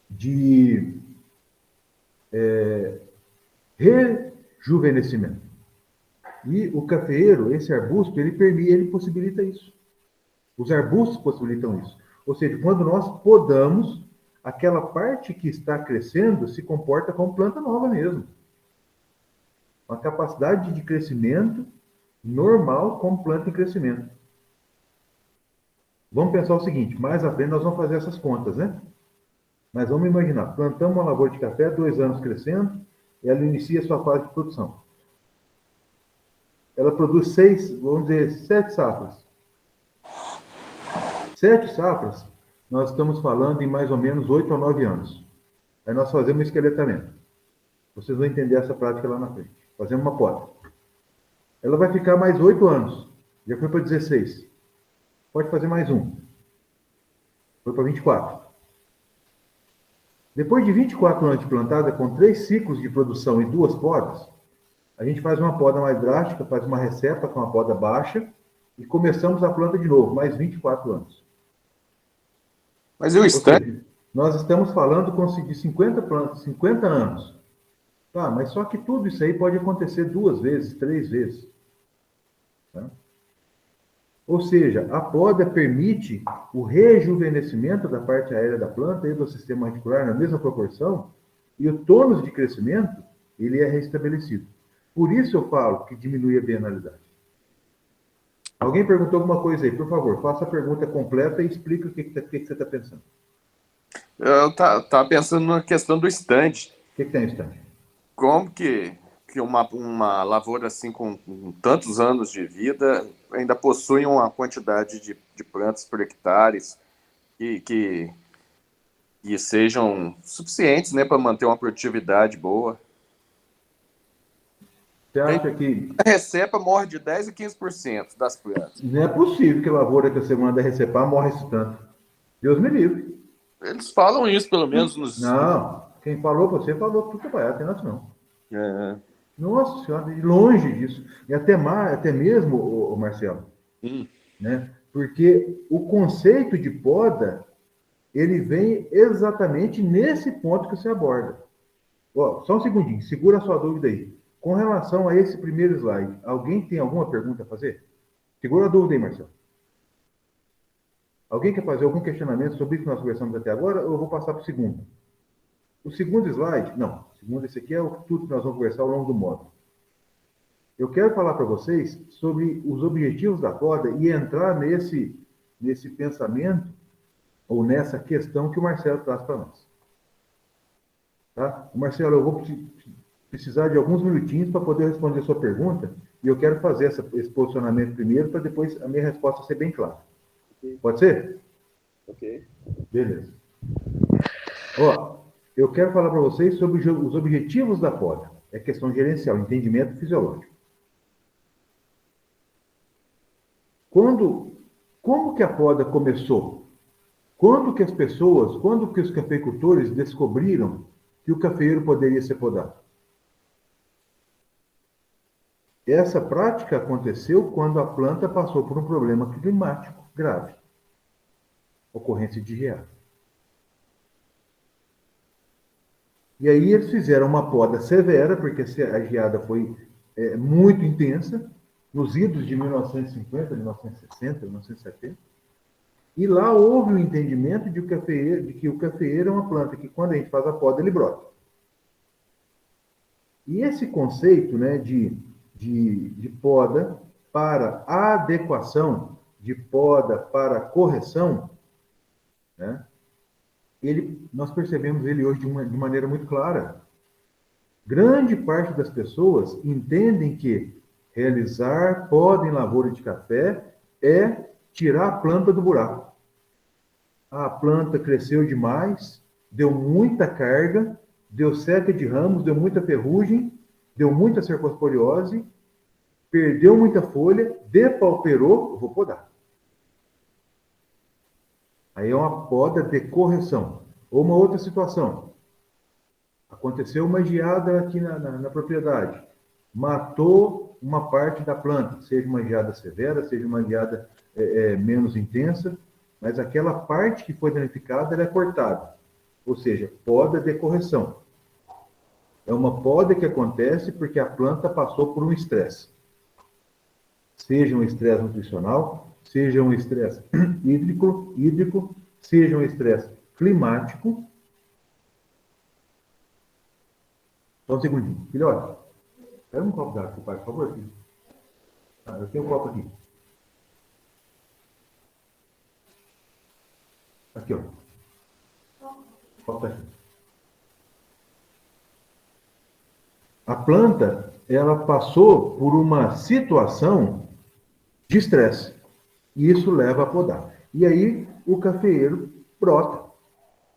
de rejuvenescimento. E o cafeeiro, esse arbusto, ele possibilita isso. Os arbustos possibilitam isso. Ou seja, quando nós podamos, aquela parte que está crescendo se comporta como planta nova mesmo. Uma capacidade de crescimento normal como planta em crescimento. Vamos pensar o seguinte, mais à frente nós vamos fazer essas contas, né? Mas vamos imaginar, plantamos uma lavoura de café, 2 anos crescendo, e ela inicia a sua fase de produção. Ela produz 7 safras. 7 safras, nós estamos falando em mais ou menos 8 a 9 anos. Aí nós fazemos um esqueletamento. Vocês vão entender essa prática lá na frente. Fazemos uma poda. Ela vai ficar mais 8 anos. Já foi para 16. Pode fazer mais um. Foi para 24. Depois de 24 anos de plantada, com 3 ciclos de produção e 2 podas, a gente faz uma poda mais drástica, faz uma recepa com uma poda baixa e começamos a planta de novo, mais 24 anos. Mas e o estande? Nós estamos falando de 50 plantas, 50 anos. Tá, mas só que tudo isso aí pode acontecer 2 vezes, 3 vezes. Tá? Ou seja, a poda permite o rejuvenescimento da parte aérea da planta e do sistema reticular na mesma proporção, e o tônus de crescimento ele é restabelecido. Por isso eu falo que diminui a bienalidade. Alguém perguntou alguma coisa aí? Por favor, faça a pergunta completa e explique o que você está pensando. Eu estava pensando na questão do estande. O que tem estande? Como que uma lavoura assim com tantos anos de vida ainda possui uma quantidade de plantas por hectares que sejam suficientes, né, para manter uma produtividade boa? Você acha que... A recepa morre de 10% a 15% das plantas. Não é possível que a lavoura que você manda recepar morre esse tanto. Deus me livre. Eles falam isso, pelo menos nos... Não, quem falou, você falou que tudo vai, tem nada não. Nossa senhora, de longe disso. E até mesmo, o Marcelo, né? Porque o conceito de poda, ele vem exatamente nesse ponto que você aborda. Ó, só um segundinho, segura a sua dúvida aí. Com relação a esse primeiro slide, alguém tem alguma pergunta a fazer? Segura a dúvida aí, Marcelo. Alguém quer fazer algum questionamento sobre isso que nós conversamos até agora, ou eu vou passar para o segundo? O segundo slide, não, o segundo, esse aqui é tudo que nós vamos conversar ao longo do módulo. Eu quero falar para vocês sobre os objetivos da poda e entrar nesse pensamento, ou nessa questão que o Marcelo traz para nós. Tá? Marcelo, eu vou precisar de alguns minutinhos para poder responder a sua pergunta, e eu quero fazer esse posicionamento primeiro, para depois a minha resposta ser bem clara. Okay. Pode ser? Ok. Beleza. Ó, eu quero falar para vocês sobre os objetivos da poda. É questão gerencial, entendimento fisiológico. Como que a poda começou? Quando que os cafeicultores descobriram que o cafeeiro poderia ser podado? Essa prática aconteceu quando a planta passou por um problema climático grave, ocorrência de geada. E aí eles fizeram uma poda severa, porque a geada foi muito intensa, nos idos de 1950, 1960, 1970. E lá houve o entendimento de que o cafeeiro é uma planta que, quando a gente faz a poda, ele brota. E esse conceito, né, de poda para adequação, de poda para correção, né, nós percebemos ele hoje de maneira muito clara. Grande parte das pessoas entendem que realizar poda em lavoura de café é tirar a planta do buraco. A planta cresceu demais, deu muita carga, deu seca de ramos, deu muita ferrugem, deu muita cercosporiose, perdeu muita folha, depauperou, eu vou podar. Aí é uma poda de correção. Ou uma outra situação. Aconteceu uma geada aqui na propriedade. Matou uma parte da planta, seja uma geada severa, seja uma geada menos intensa, mas aquela parte que foi danificada ela é cortada. Ou seja, poda de correção. É uma poda que acontece porque a planta passou por um estresse. Seja um estresse nutricional, seja um estresse hídrico, seja um estresse climático. Só um segundinho. Filhote, pega um copo d'água, pai, por favor, filho. Eu tenho um copo aqui. Aqui, ó. O copo tá aqui. A planta, ela passou por uma situação de estresse. E isso leva a podar. E aí, o cafeeiro brota.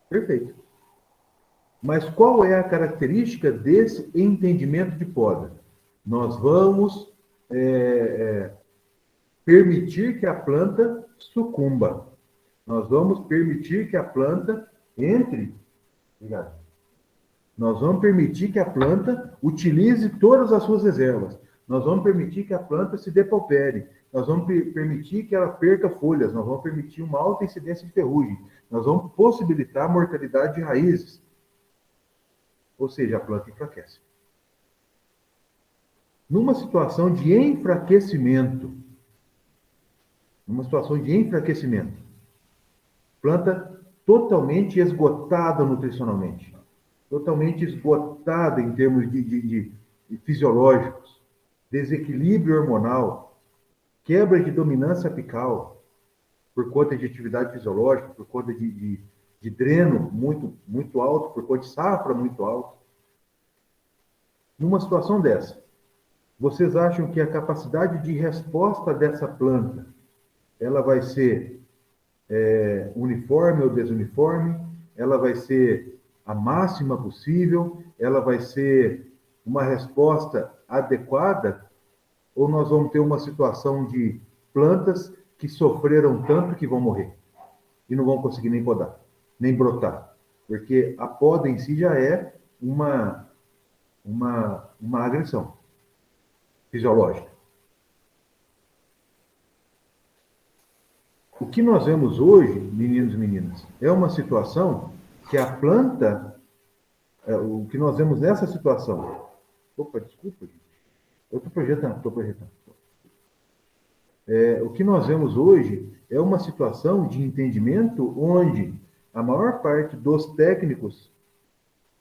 Perfeito. Mas qual é a característica desse entendimento de poda? Nós vamos permitir que a planta sucumba. Nós vamos permitir que a planta entre. Obrigado. Nós vamos permitir que a planta utilize todas as suas reservas. Nós vamos permitir que a planta se depaupere. Nós vamos permitir que ela perca folhas. Nós vamos permitir uma alta incidência de ferrugem. Nós vamos possibilitar a mortalidade de raízes. Ou seja, a planta enfraquece. Numa situação de enfraquecimento, planta totalmente esgotada nutricionalmente, totalmente esgotada em termos de fisiológicos, desequilíbrio hormonal, quebra de dominância apical, por conta de atividade fisiológica, por conta de dreno muito alto, por conta de safra muito alto. Numa situação dessa, vocês acham que a capacidade de resposta dessa planta, ela vai ser uniforme ou desuniforme? Ela vai ser a máxima possível? Ela vai ser uma resposta adequada? Ou nós vamos ter uma situação de plantas que sofreram tanto que vão morrer e não vão conseguir nem podar, nem brotar? Porque a poda em si já é uma agressão fisiológica. O que nós vemos hoje, meninos e meninas, é uma situação que a planta, o que nós vemos nessa situação. Opa, desculpa, gente. Eu estou projetando. O que nós vemos hoje é uma situação de entendimento onde a maior parte dos técnicos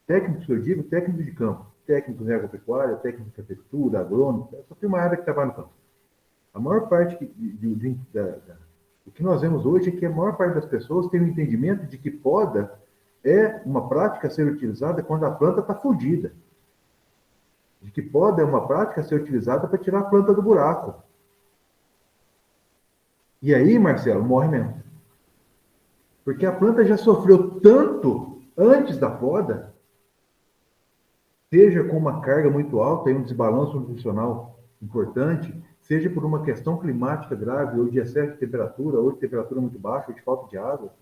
que eu digo, técnicos de campo, técnicos em agropecuária, técnicos de cafeicultura, agrônomo, só tem uma área que trabalha no campo. A maior parte o que nós vemos hoje é que a maior parte das pessoas tem o entendimento de que poda é uma prática a ser utilizada quando a planta está fodida. De que poda é uma prática a ser utilizada para tirar a planta do buraco. E aí, Marcelo, morre mesmo. Porque a planta já sofreu tanto antes da poda seja com uma carga muito alta e um desbalanço nutricional importante, seja por uma questão climática grave, ou de excesso de temperatura, ou de temperatura muito baixa, ou de falta de água,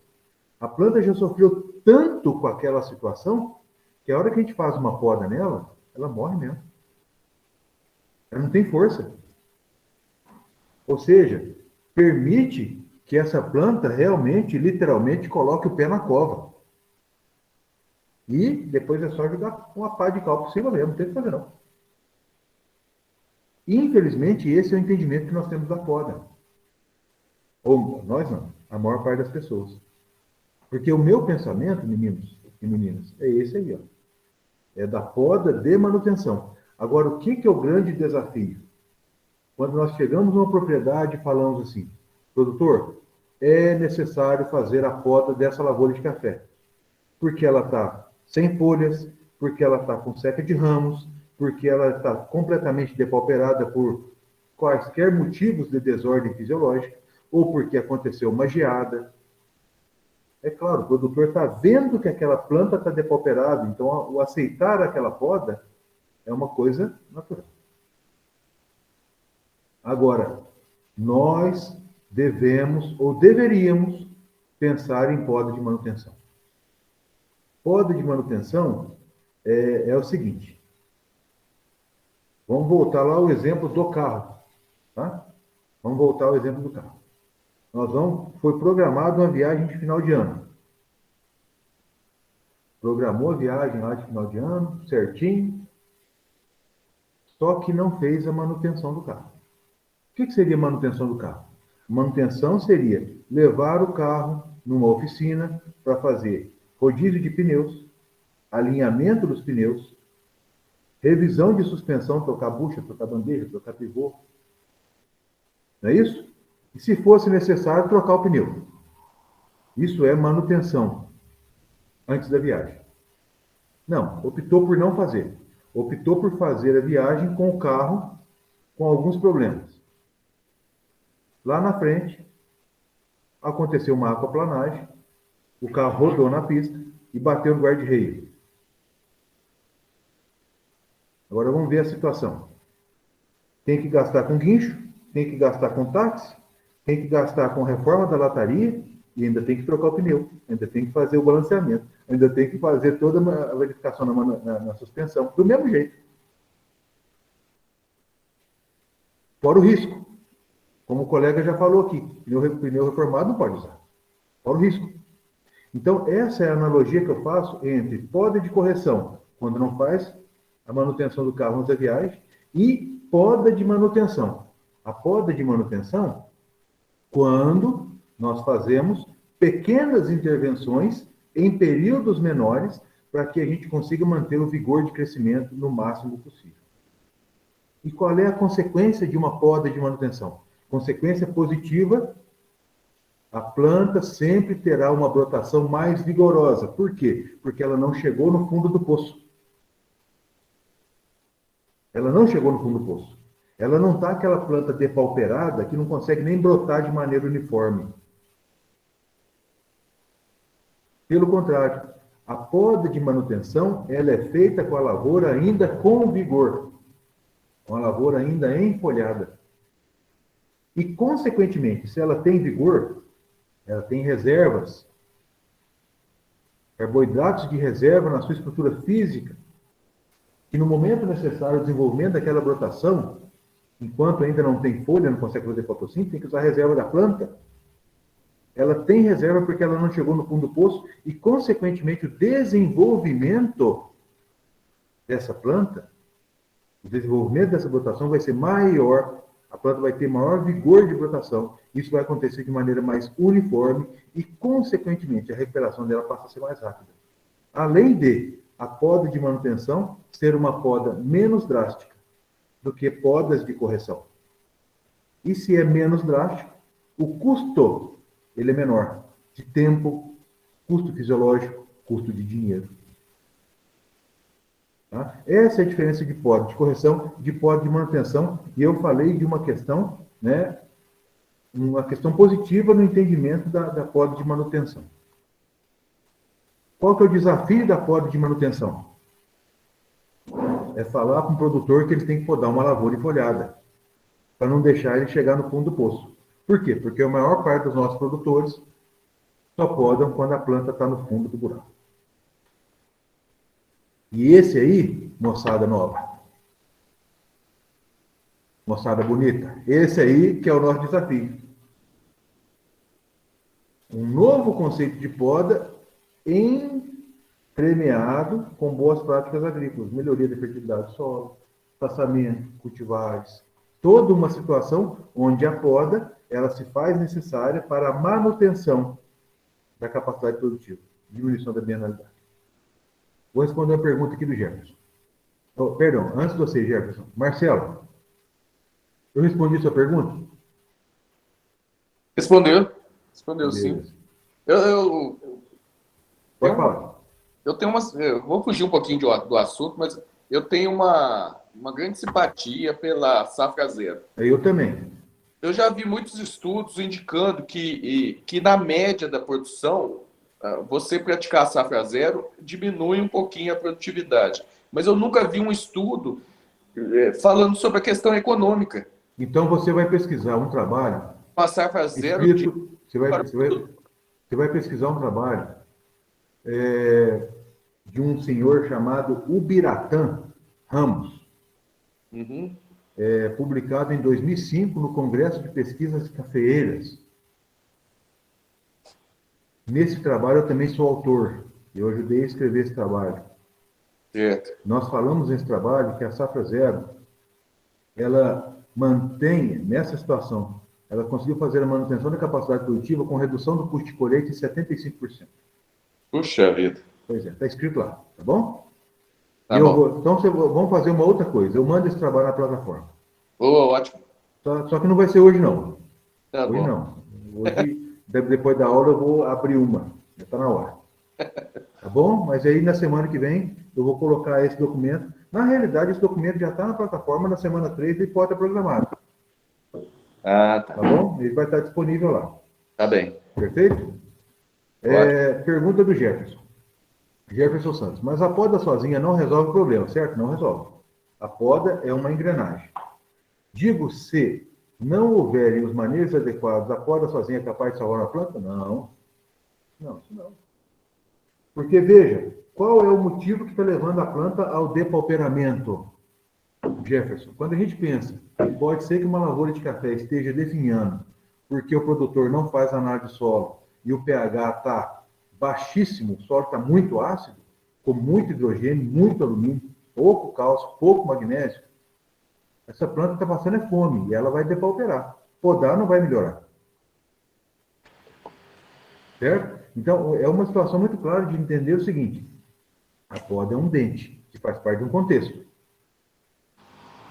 a planta já sofreu tanto com aquela situação que a hora que a gente faz uma poda nela, ela morre mesmo. Ela não tem força. Ou seja, permite que essa planta realmente, literalmente, coloque o pé na cova. E depois é só jogar uma pá de cal por cima mesmo, não tem o que fazer não. Infelizmente, esse é o entendimento que nós temos da poda. Ou nós não, a maior parte das pessoas. Porque o meu pensamento, meninos e meninas, é esse aí, ó. É da poda de manutenção. Agora, o que é o grande desafio? Quando nós chegamos numa propriedade e falamos assim, produtor, é necessário fazer a poda dessa lavoura de café. Porque ela está sem folhas, porque ela está com seca de ramos, porque ela está completamente depauperada por quaisquer motivos de desordem fisiológica, ou porque aconteceu uma geada. É claro, o produtor está vendo que aquela planta está depauperada, então o aceitar aquela poda é uma coisa natural. Agora, nós devemos ou deveríamos pensar em poda de manutenção. Poda de manutenção é o seguinte. Vamos voltar lá ao exemplo do carro. Tá? Vamos voltar ao exemplo do carro. Foi programada uma viagem de final de ano. Programou a viagem lá de final de ano, certinho. Só que não fez a manutenção do carro. O que seria manutenção do carro? Manutenção seria levar o carro numa oficina para fazer rodízio de pneus, alinhamento dos pneus, revisão de suspensão, trocar bucha, trocar bandeja, trocar pivô. Não é isso? E se fosse necessário, trocar o pneu. Isso é manutenção antes da viagem. Não, optou por não fazer. Optou por fazer a viagem com o carro com alguns problemas. Lá na frente, aconteceu uma aquaplanagem, o carro rodou na pista e bateu no guarda-reio. Agora vamos ver a situação. Tem que gastar com guincho, tem que gastar com táxi, tem que gastar com reforma da lataria e ainda tem que trocar o pneu, ainda tem que fazer o balanceamento, ainda tem que fazer toda a verificação na suspensão, do mesmo jeito. Fora o risco. Como o colega já falou aqui, pneu reformado não pode usar. Fora o risco. Então, essa é a analogia que eu faço entre poda de correção, quando não faz a manutenção do carro antes da viagem, e poda de manutenção. A poda de manutenção, quando nós fazemos pequenas intervenções em períodos menores para que a gente consiga manter o vigor de crescimento no máximo possível. E qual é a consequência de uma poda de manutenção? Consequência positiva, a planta sempre terá uma brotação mais vigorosa. Por quê? Porque ela não chegou no fundo do poço. Ela não chegou no fundo do poço. Ela não está aquela planta depauperada que não consegue nem brotar de maneira uniforme. Pelo contrário, a poda de manutenção ela é feita com a lavoura ainda com vigor, com a lavoura ainda enfolhada. E, consequentemente, se ela tem vigor, ela tem reservas, carboidratos de reserva na sua estrutura física, que no momento necessário ao desenvolvimento daquela brotação, enquanto ainda não tem folha, não consegue fazer fotossíntese, tem que usar a reserva da planta. Ela tem reserva porque ela não chegou no fundo do poço e, consequentemente, o desenvolvimento dessa planta, o desenvolvimento dessa brotação vai ser maior, a planta vai ter maior vigor de brotação, isso vai acontecer de maneira mais uniforme e, consequentemente, a recuperação dela passa a ser mais rápida. Além de a poda de manutenção ser uma poda menos drástica do que podas de correção. E se é menos drástico, o custo ele é menor de tempo, custo fisiológico, custo de dinheiro. Tá? Essa é a diferença de poda de correção, de poda de manutenção, e eu falei de uma questão, né, uma questão positiva no entendimento da poda de manutenção. Qual que é o desafio da poda de manutenção? é falar para um produtor que ele tem que podar uma lavoura e folhada, para não deixar ele chegar no fundo do poço. Por quê? Porque a maior parte dos nossos produtores só podam quando a planta está no fundo do buraco. E esse aí, moçada nova, moçada bonita, esse aí que é o nosso desafio. Um novo conceito de poda entremeado com boas práticas agrícolas, melhoria da fertilidade do solo, traçamento, cultivares, toda uma situação onde a poda ela se faz necessária para a manutenção da capacidade produtiva, diminuição da bienalidade. Vou responder a pergunta aqui do Jefferson. Oh, perdão, antes de você, Jefferson. Marcelo, eu respondi sua pergunta? Respondeu Beleza. sim. Pode falar. Eu vou fugir um pouquinho do assunto, mas eu tenho uma grande simpatia pela safra zero. Eu também. Eu já vi muitos estudos indicando que na média da produção, você praticar a safra zero diminui um pouquinho a produtividade. Mas eu nunca vi um estudo falando sobre a questão econômica. Então você vai pesquisar um trabalho. A safra zero. Você vai pesquisar um trabalho de um senhor chamado Ubiratã Ramos, publicado em 2005 no Congresso de Pesquisas Cafeeiras. Nesse trabalho eu também sou autor. Eu ajudei a escrever esse trabalho. Certo. Nós falamos nesse trabalho que a safra zero, ela mantém, nessa situação, ela conseguiu fazer a manutenção da capacidade produtiva com redução do custo de colheita em 75%. Puxa vida. Pois é, está escrito lá, tá bom? Tá bom. Então, vamos fazer uma outra coisa. Eu mando esse trabalho na plataforma. Ótimo. Só que não vai ser hoje, não. Tá Hoje bom. não. Hoje, depois da aula, eu vou abrir uma. Já está na hora. Tá bom? Mas aí, na semana que vem, eu vou colocar esse documento. Na realidade, esse documento já está na plataforma. Na semana 3, ele pode estar programado. Tá. Tá bom? Ele vai estar disponível lá. Tá bem. Perfeito? Pergunta do Jefferson. Jefferson Santos. Mas a poda sozinha não resolve o problema, certo? Não resolve. A poda é uma engrenagem. Digo, se não houverem os manejos adequados, a poda sozinha é capaz de salvar a planta? Não. Não. Porque, veja, qual é o motivo que está levando a planta ao depauperamento? Jefferson, quando a gente pensa que pode ser que uma lavoura de café esteja definhando porque o produtor não faz análise de solo e o pH está baixíssimo, o solo está muito ácido, com muito hidrogênio, muito alumínio, pouco cálcio, pouco magnésio, essa planta está passando fome e ela vai depauperar. Podar não vai melhorar. Certo? Então, é uma situação muito clara de entender o seguinte: a poda é um dente, que faz parte de um contexto.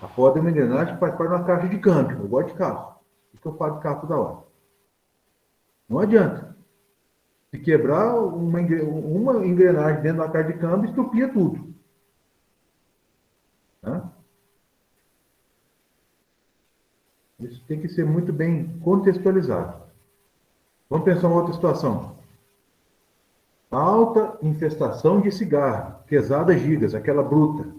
A poda é uma engrenagem que faz parte de uma caixa de câmbio. Eu gosto de carro. Por que eu falo de carro toda hora? Não adianta. Se quebrar uma engrenagem dentro da caixa de câmbio, estupia tudo. Tá? Isso tem que ser muito bem contextualizado. Vamos pensar uma outra situação. Alta infestação de cigarro, quesada gigas, aquela bruta.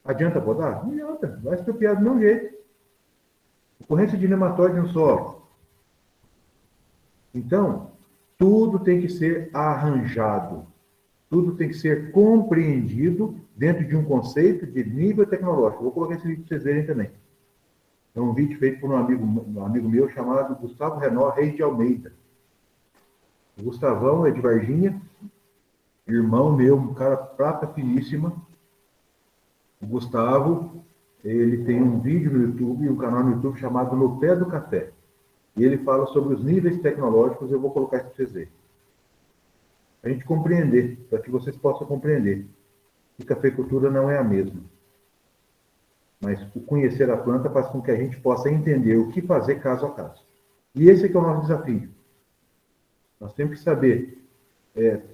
Adianta podar? Não adianta, vai estupiar do mesmo jeito. Ocorrência de nematóide no solo. Então, tudo tem que ser arranjado. Tudo tem que ser compreendido dentro de um conceito de nível tecnológico. Vou colocar esse vídeo para vocês verem também. É um vídeo feito por um amigo meu chamado Gustavo Renault Reis de Almeida. O Gustavão é de Varginha, irmão meu, um cara prata finíssima. O Gustavo, ele tem um vídeo no YouTube, um canal no YouTube chamado No Pé do Café. E ele fala sobre os níveis tecnológicos, eu vou colocar isso para vocês verem. A gente compreender, para que vocês possam compreender que cafeicultura não é a mesma. Mas o conhecer a planta faz com que a gente possa entender o que fazer caso a caso. E esse é que é o nosso desafio. Nós temos que saber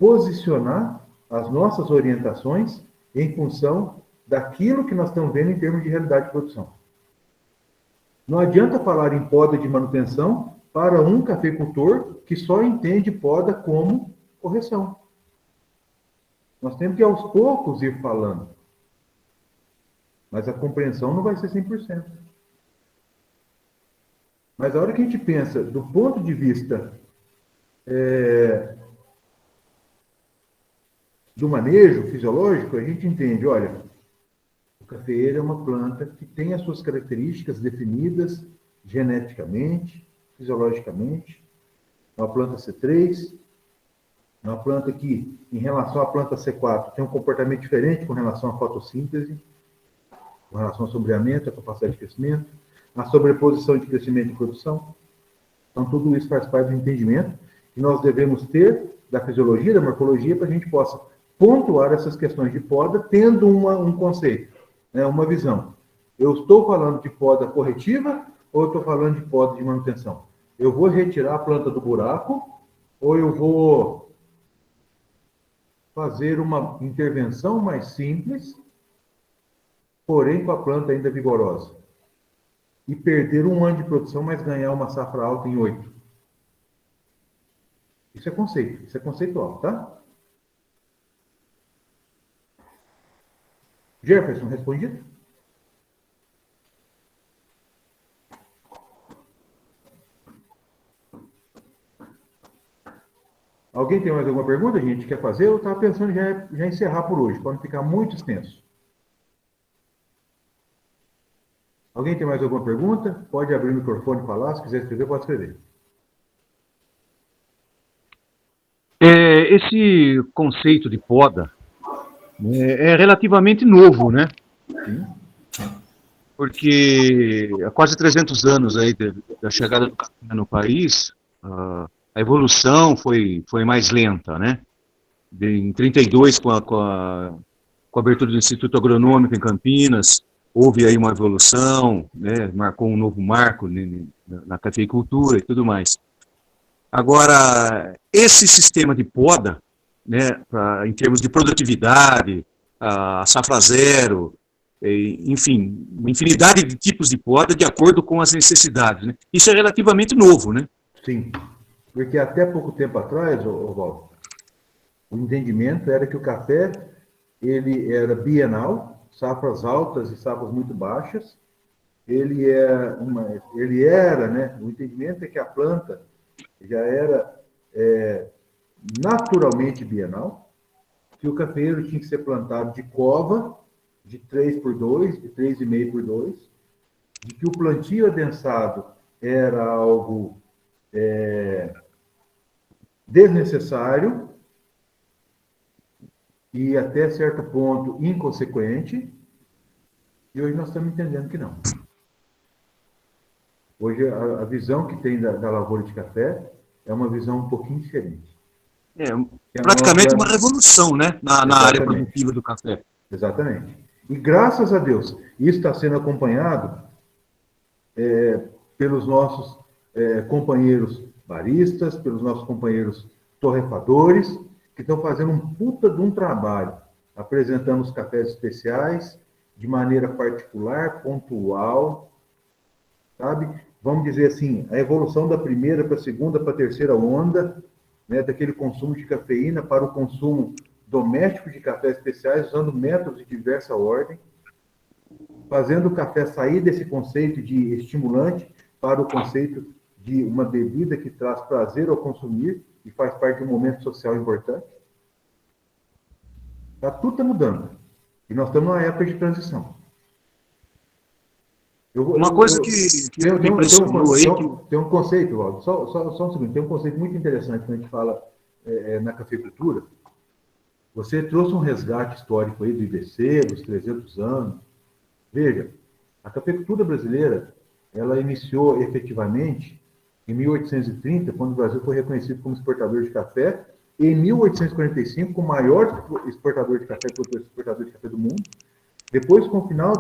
posicionar as nossas orientações em função daquilo que nós estamos vendo em termos de realidade de produção. Não adianta falar em poda de manutenção para um cafeicultor que só entende poda como correção. Nós temos que, aos poucos, ir falando. mas a compreensão não vai ser 100%. Mas a hora que a gente pensa do ponto de vista do manejo fisiológico, a gente entende, olha, o cafeeiro é uma planta que tem as suas características definidas geneticamente, fisiologicamente. É uma planta C3, é uma planta que, em relação à planta C4, tem um comportamento diferente com relação à fotossíntese, com relação ao sombreamento, à capacidade de crescimento, à sobreposição de crescimento e produção. Então, tudo isso faz parte do entendimento que nós devemos ter da fisiologia, da morfologia, para a gente possa pontuar essas questões de poda, tendo um conceito, né, uma visão. Eu estou falando de poda corretiva ou eu estou falando de poda de manutenção? Eu vou retirar a planta do buraco ou eu vou fazer uma intervenção mais simples, porém com a planta ainda vigorosa? E perder um ano de produção, mas ganhar uma safra alta em 8. Isso é conceito, isso é conceitual, tá? Jefferson, respondido? Alguém tem mais alguma pergunta, gente? Quer fazer? Eu estava pensando em já encerrar por hoje, para não ficar muito extenso. Alguém tem mais alguma pergunta? Pode abrir o microfone e falar. Se quiser escrever, pode escrever. Esse conceito de poda é relativamente novo, né? Sim. Porque há quase 300 anos aí da chegada do café no país, a evolução foi mais lenta, né? Em 32, com a abertura do Instituto Agronômico em Campinas, houve aí uma evolução, né? Marcou um novo marco na cafeicultura e tudo mais. Agora, esse sistema de poda, né, em termos de produtividade, a safra zero, enfim, uma infinidade de tipos de poda de acordo com as necessidades, né? Isso é relativamente novo, né? Sim, porque até pouco tempo atrás, Walter, o entendimento era que o café ele era bienal, safras altas e safras muito baixas. Ele era, né? O entendimento é que a planta já era naturalmente bienal, que o cafeeiro tinha que ser plantado de cova, de 3x2, de 3,5x2, de que o plantio adensado era algo desnecessário e até certo ponto inconsequente, e hoje nós estamos entendendo que não. Hoje a visão que tem da lavoura de café é uma visão um pouquinho diferente. Praticamente uma revolução, né, na área produtiva do café. Exatamente. E graças a Deus, isso está sendo acompanhado pelos nossos companheiros baristas, pelos nossos companheiros torrefadores, que estão fazendo um puta de um trabalho, apresentando os cafés especiais de maneira particular, pontual, sabe? Vamos dizer assim, a evolução da primeira para a segunda para a terceira onda, né, daquele consumo de cafeína para o consumo doméstico de cafés especiais, usando métodos de diversa ordem, fazendo o café sair desse conceito de estimulante para o conceito de uma bebida que traz prazer ao consumir e faz parte de um momento social importante. Tudo está mudando. E nós estamos numa época de transição. Uma coisa que me impressionou aí... Tem um conceito, Waldo, só um segundo, tem um conceito muito interessante quando a gente fala na cafeicultura. Você trouxe um resgate histórico aí do IBC, dos 300 anos. Veja, a cafeicultura brasileira, ela iniciou efetivamente em 1830, quando o Brasil foi reconhecido como exportador de café, e em 1845, o maior exportador de café, exportador de café do mundo. Depois, com o final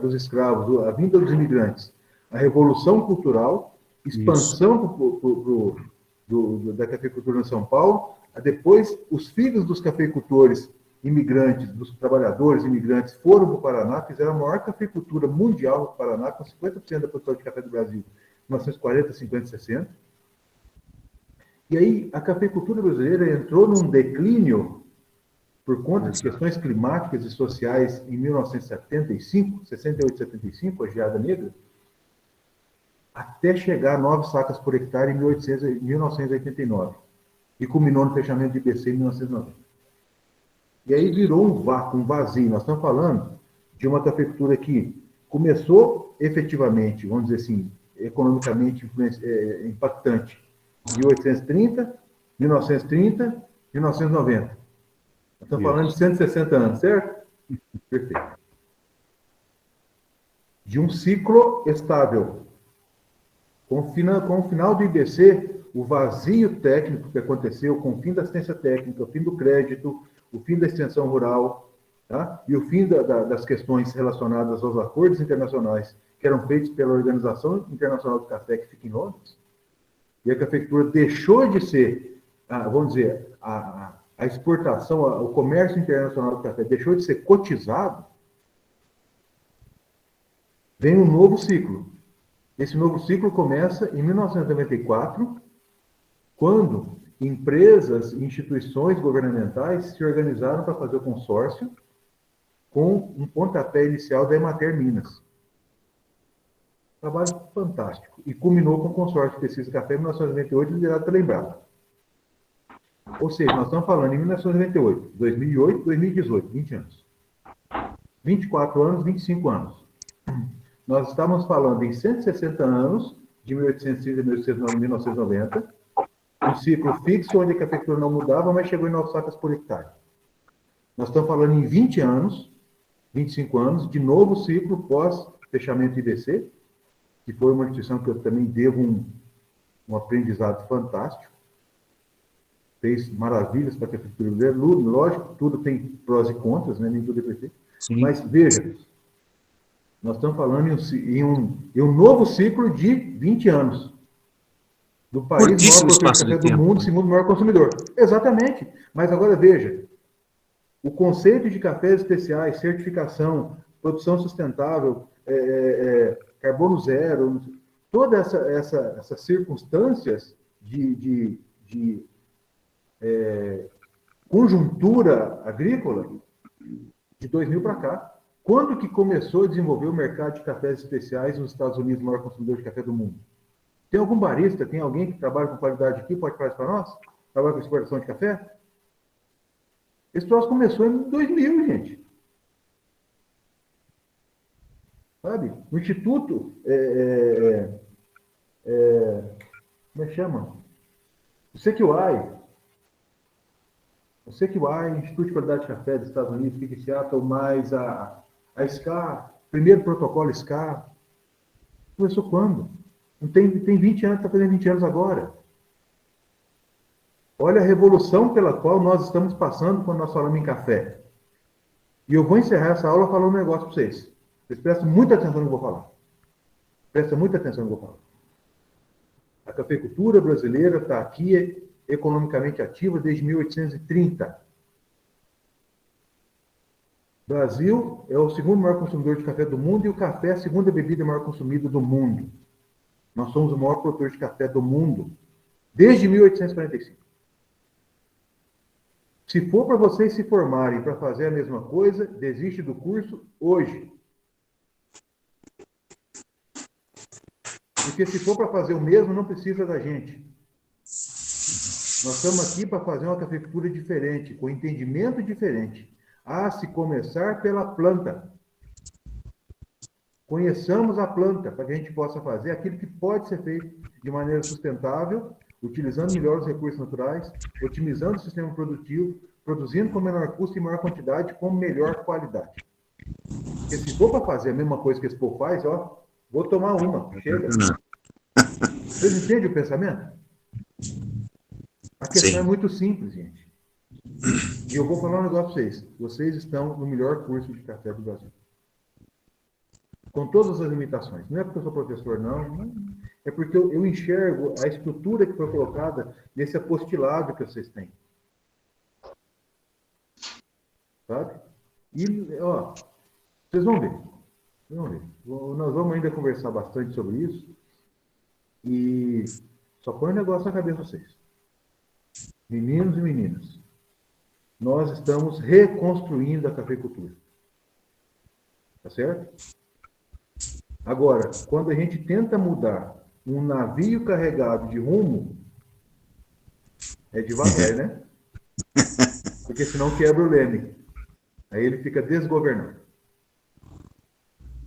dos escravos, a vinda dos imigrantes, a revolução cultural, expansão da cafeicultura em São Paulo, depois os filhos dos cafeicultores imigrantes, dos trabalhadores imigrantes, foram para o Paraná, fizeram a maior cafeicultura mundial no Paraná, com 50% da produção de café do Brasil, em 1940, 50, 60. E aí a cafeicultura brasileira entrou num declínio por conta de questões climáticas e sociais em 1975, 68, 75, a geada negra, até chegar a 9 sacas por hectare em 1989, e culminou no fechamento de IBC em 1990. E aí virou um vácuo, um vazio. Nós estamos falando de uma cafeicultura que começou efetivamente, vamos dizer assim, economicamente impactante, em 1830, 1930, 1990. Nós estamos falando de 160 anos, certo? Perfeito. De um ciclo estável. Com o final do IBC, o vazio técnico que aconteceu com o fim da assistência técnica, o fim do crédito, o fim da extensão rural, tá? E o fim das questões relacionadas aos acordos internacionais que eram feitos pela Organização Internacional do Café, que fica em Londres, e a cafeicultura deixou de ser, vamos dizer, a exportação, o comércio internacional do café deixou de ser cotizado, vem um novo ciclo. Esse novo ciclo começa em 1994, quando empresas e instituições governamentais se organizaram para fazer o consórcio com um pontapé inicial da Emater Minas. Trabalho fantástico. E culminou com o consórcio de pesquisa de café em 1998, liderado pela Embrapa. Ou seja, nós estamos falando em 1998, 2008, 2018, 20 anos. 24 anos, 25 anos. Nós estamos falando em 160 anos, de 1830 a 1990, um ciclo fixo onde a cafeicultura não mudava, mas chegou em 9 sacas por hectare. Nós estamos falando em 20 anos, 25 anos, de novo ciclo pós-fechamento IBC, que foi uma instituição que eu também devo um aprendizado fantástico. Fez maravilhas para a cafeicultura brasileira. Lógico, tudo tem prós e contras, né? Nem tudo é perfeito. Sim. Mas veja, nós estamos falando em um novo ciclo de 20 anos. Do país maior produtor de café do mundo, segundo maior consumidor. Exatamente. Mas agora veja, o conceito de cafés especiais, certificação, produção sustentável, carbono zero, todas essas circunstâncias de conjuntura agrícola de 2000 para cá. Quando que começou a desenvolver o mercado de cafés especiais nos Estados Unidos, o maior consumidor de café do mundo? Tem algum barista, tem alguém que trabalha com qualidade aqui, pode falar isso para nós? Trabalha com exportação de café? Esse troço começou em 2000, gente. Sabe? O Instituto... como é que chama? O CQI, Instituto de Qualidade de Café dos Estados Unidos, fica em Seattle, mais a SCA, primeiro protocolo SCA. Começou quando? Tem 20 anos, está fazendo 20 anos agora. Olha a revolução pela qual nós estamos passando quando nós falamos em café. E eu vou encerrar essa aula falando um negócio para vocês. Vocês prestem muita atenção no que eu vou falar. Prestem muita atenção no que eu vou falar. A cafeicultura brasileira está aqui economicamente ativa desde 1830. O Brasil é o segundo maior consumidor de café do mundo e o café é a segunda bebida maior consumida do mundo. Nós somos o maior produtor de café do mundo desde 1845. Se for para vocês se formarem para fazer a mesma coisa, desiste do curso hoje. Porque se for para fazer o mesmo, não precisa da gente. Nós estamos aqui para fazer uma cafeicultura diferente, com entendimento diferente. A se começar pela planta. Conheçamos a planta, para que a gente possa fazer aquilo que pode ser feito de maneira sustentável, utilizando melhor os recursos naturais, otimizando o sistema produtivo, produzindo com menor custo e maior quantidade, com melhor qualidade. Porque se for para fazer a mesma coisa que esse povo faz, ó, vou tomar uma, chega. Vocês entendem o pensamento? A questão é muito simples, gente. E eu vou falar um negócio para vocês. Vocês estão no melhor curso de café do Brasil. Com todas as limitações. Não é porque eu sou professor, não. É porque eu enxergo a estrutura que foi colocada nesse apostilado que vocês têm. Sabe? E, ó, vocês vão ver. Nós vamos ainda conversar bastante sobre isso. E só põe um negócio na cabeça de vocês. Meninos e meninas. nós estamos reconstruindo a cafeicultura. Tá certo? Agora, quando a gente tenta mudar um navio carregado de rumo, é devagar, né? Porque senão quebra o leme. Aí ele fica desgovernado.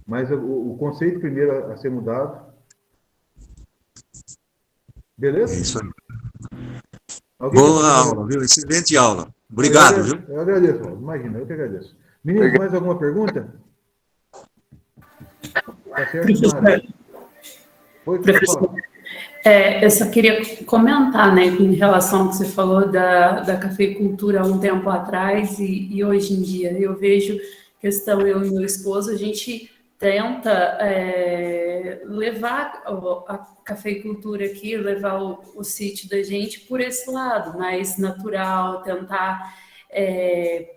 Mas o conceito primeiro a ser mudado. Beleza? É isso aí. Alguém Boa aula, viu? Excelente aula. Obrigado, viu? Eu agradeço, Paulo. Imagina, eu que agradeço. Meninos, mais alguma pergunta? Tá certo, Mara? Oi, Professor, eu só queria comentar, né, em relação ao que você falou da cafeicultura há um tempo atrás e hoje em dia. Eu vejo questão, eu e meu esposo, a gente tenta levar a cafeicultura aqui, levar o sítio da gente por esse lado, mais natural, tentar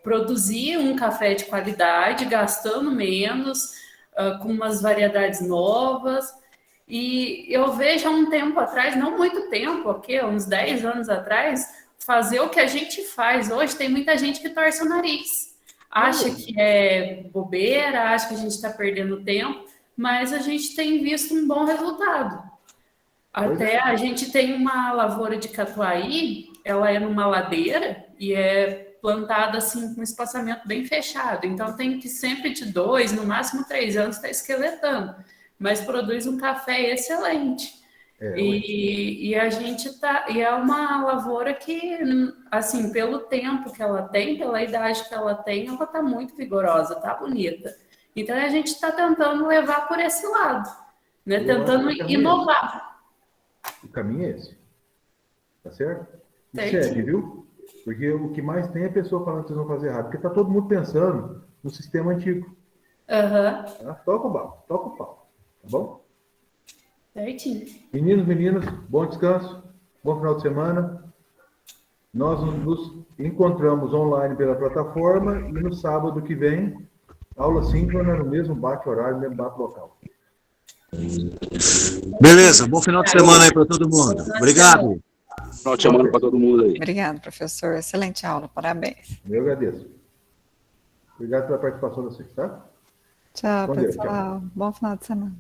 produzir um café de qualidade, gastando menos, com umas variedades novas. E eu vejo há um tempo atrás, não muito tempo, aqui, uns 10 anos atrás, fazer o que a gente faz hoje. Tem muita gente que torce o nariz, acha que é bobeira, acha que a gente está perdendo tempo, mas a gente tem visto um bom resultado. Até a gente tem uma lavoura de catuai, ela é numa ladeira e é plantada assim com um espaçamento bem fechado. Então tem que sempre de 2, no máximo 3 anos estar esqueletando, mas produz um café excelente. E a gente tá, e é uma lavoura que, assim, pelo tempo que ela tem, pela idade que ela tem, ela tá muito vigorosa, tá bonita. Então a gente está tentando levar por esse lado, né? Tentando inovar. O caminho é esse. Tá certo? E segue, viu? Porque o que mais tem é pessoa falando que vocês vão fazer errado. Porque tá todo mundo pensando no sistema antigo. Uhum. Toca o pau, toca o pau. Tá bom? Certinho. Meninos, meninas, bom descanso, bom final de semana. Nós nos encontramos online pela plataforma e no sábado que vem, aula síncrona no mesmo bate-horário, no mesmo bate-local. Beleza, bom final de semana aí para todo mundo. Obrigado. Final de semana para todo mundo aí. Obrigado, professor. Excelente aula, parabéns. Eu agradeço. Obrigado pela participação de vocês, tá? Tchau, Bom dia, pessoal. Bom final de semana.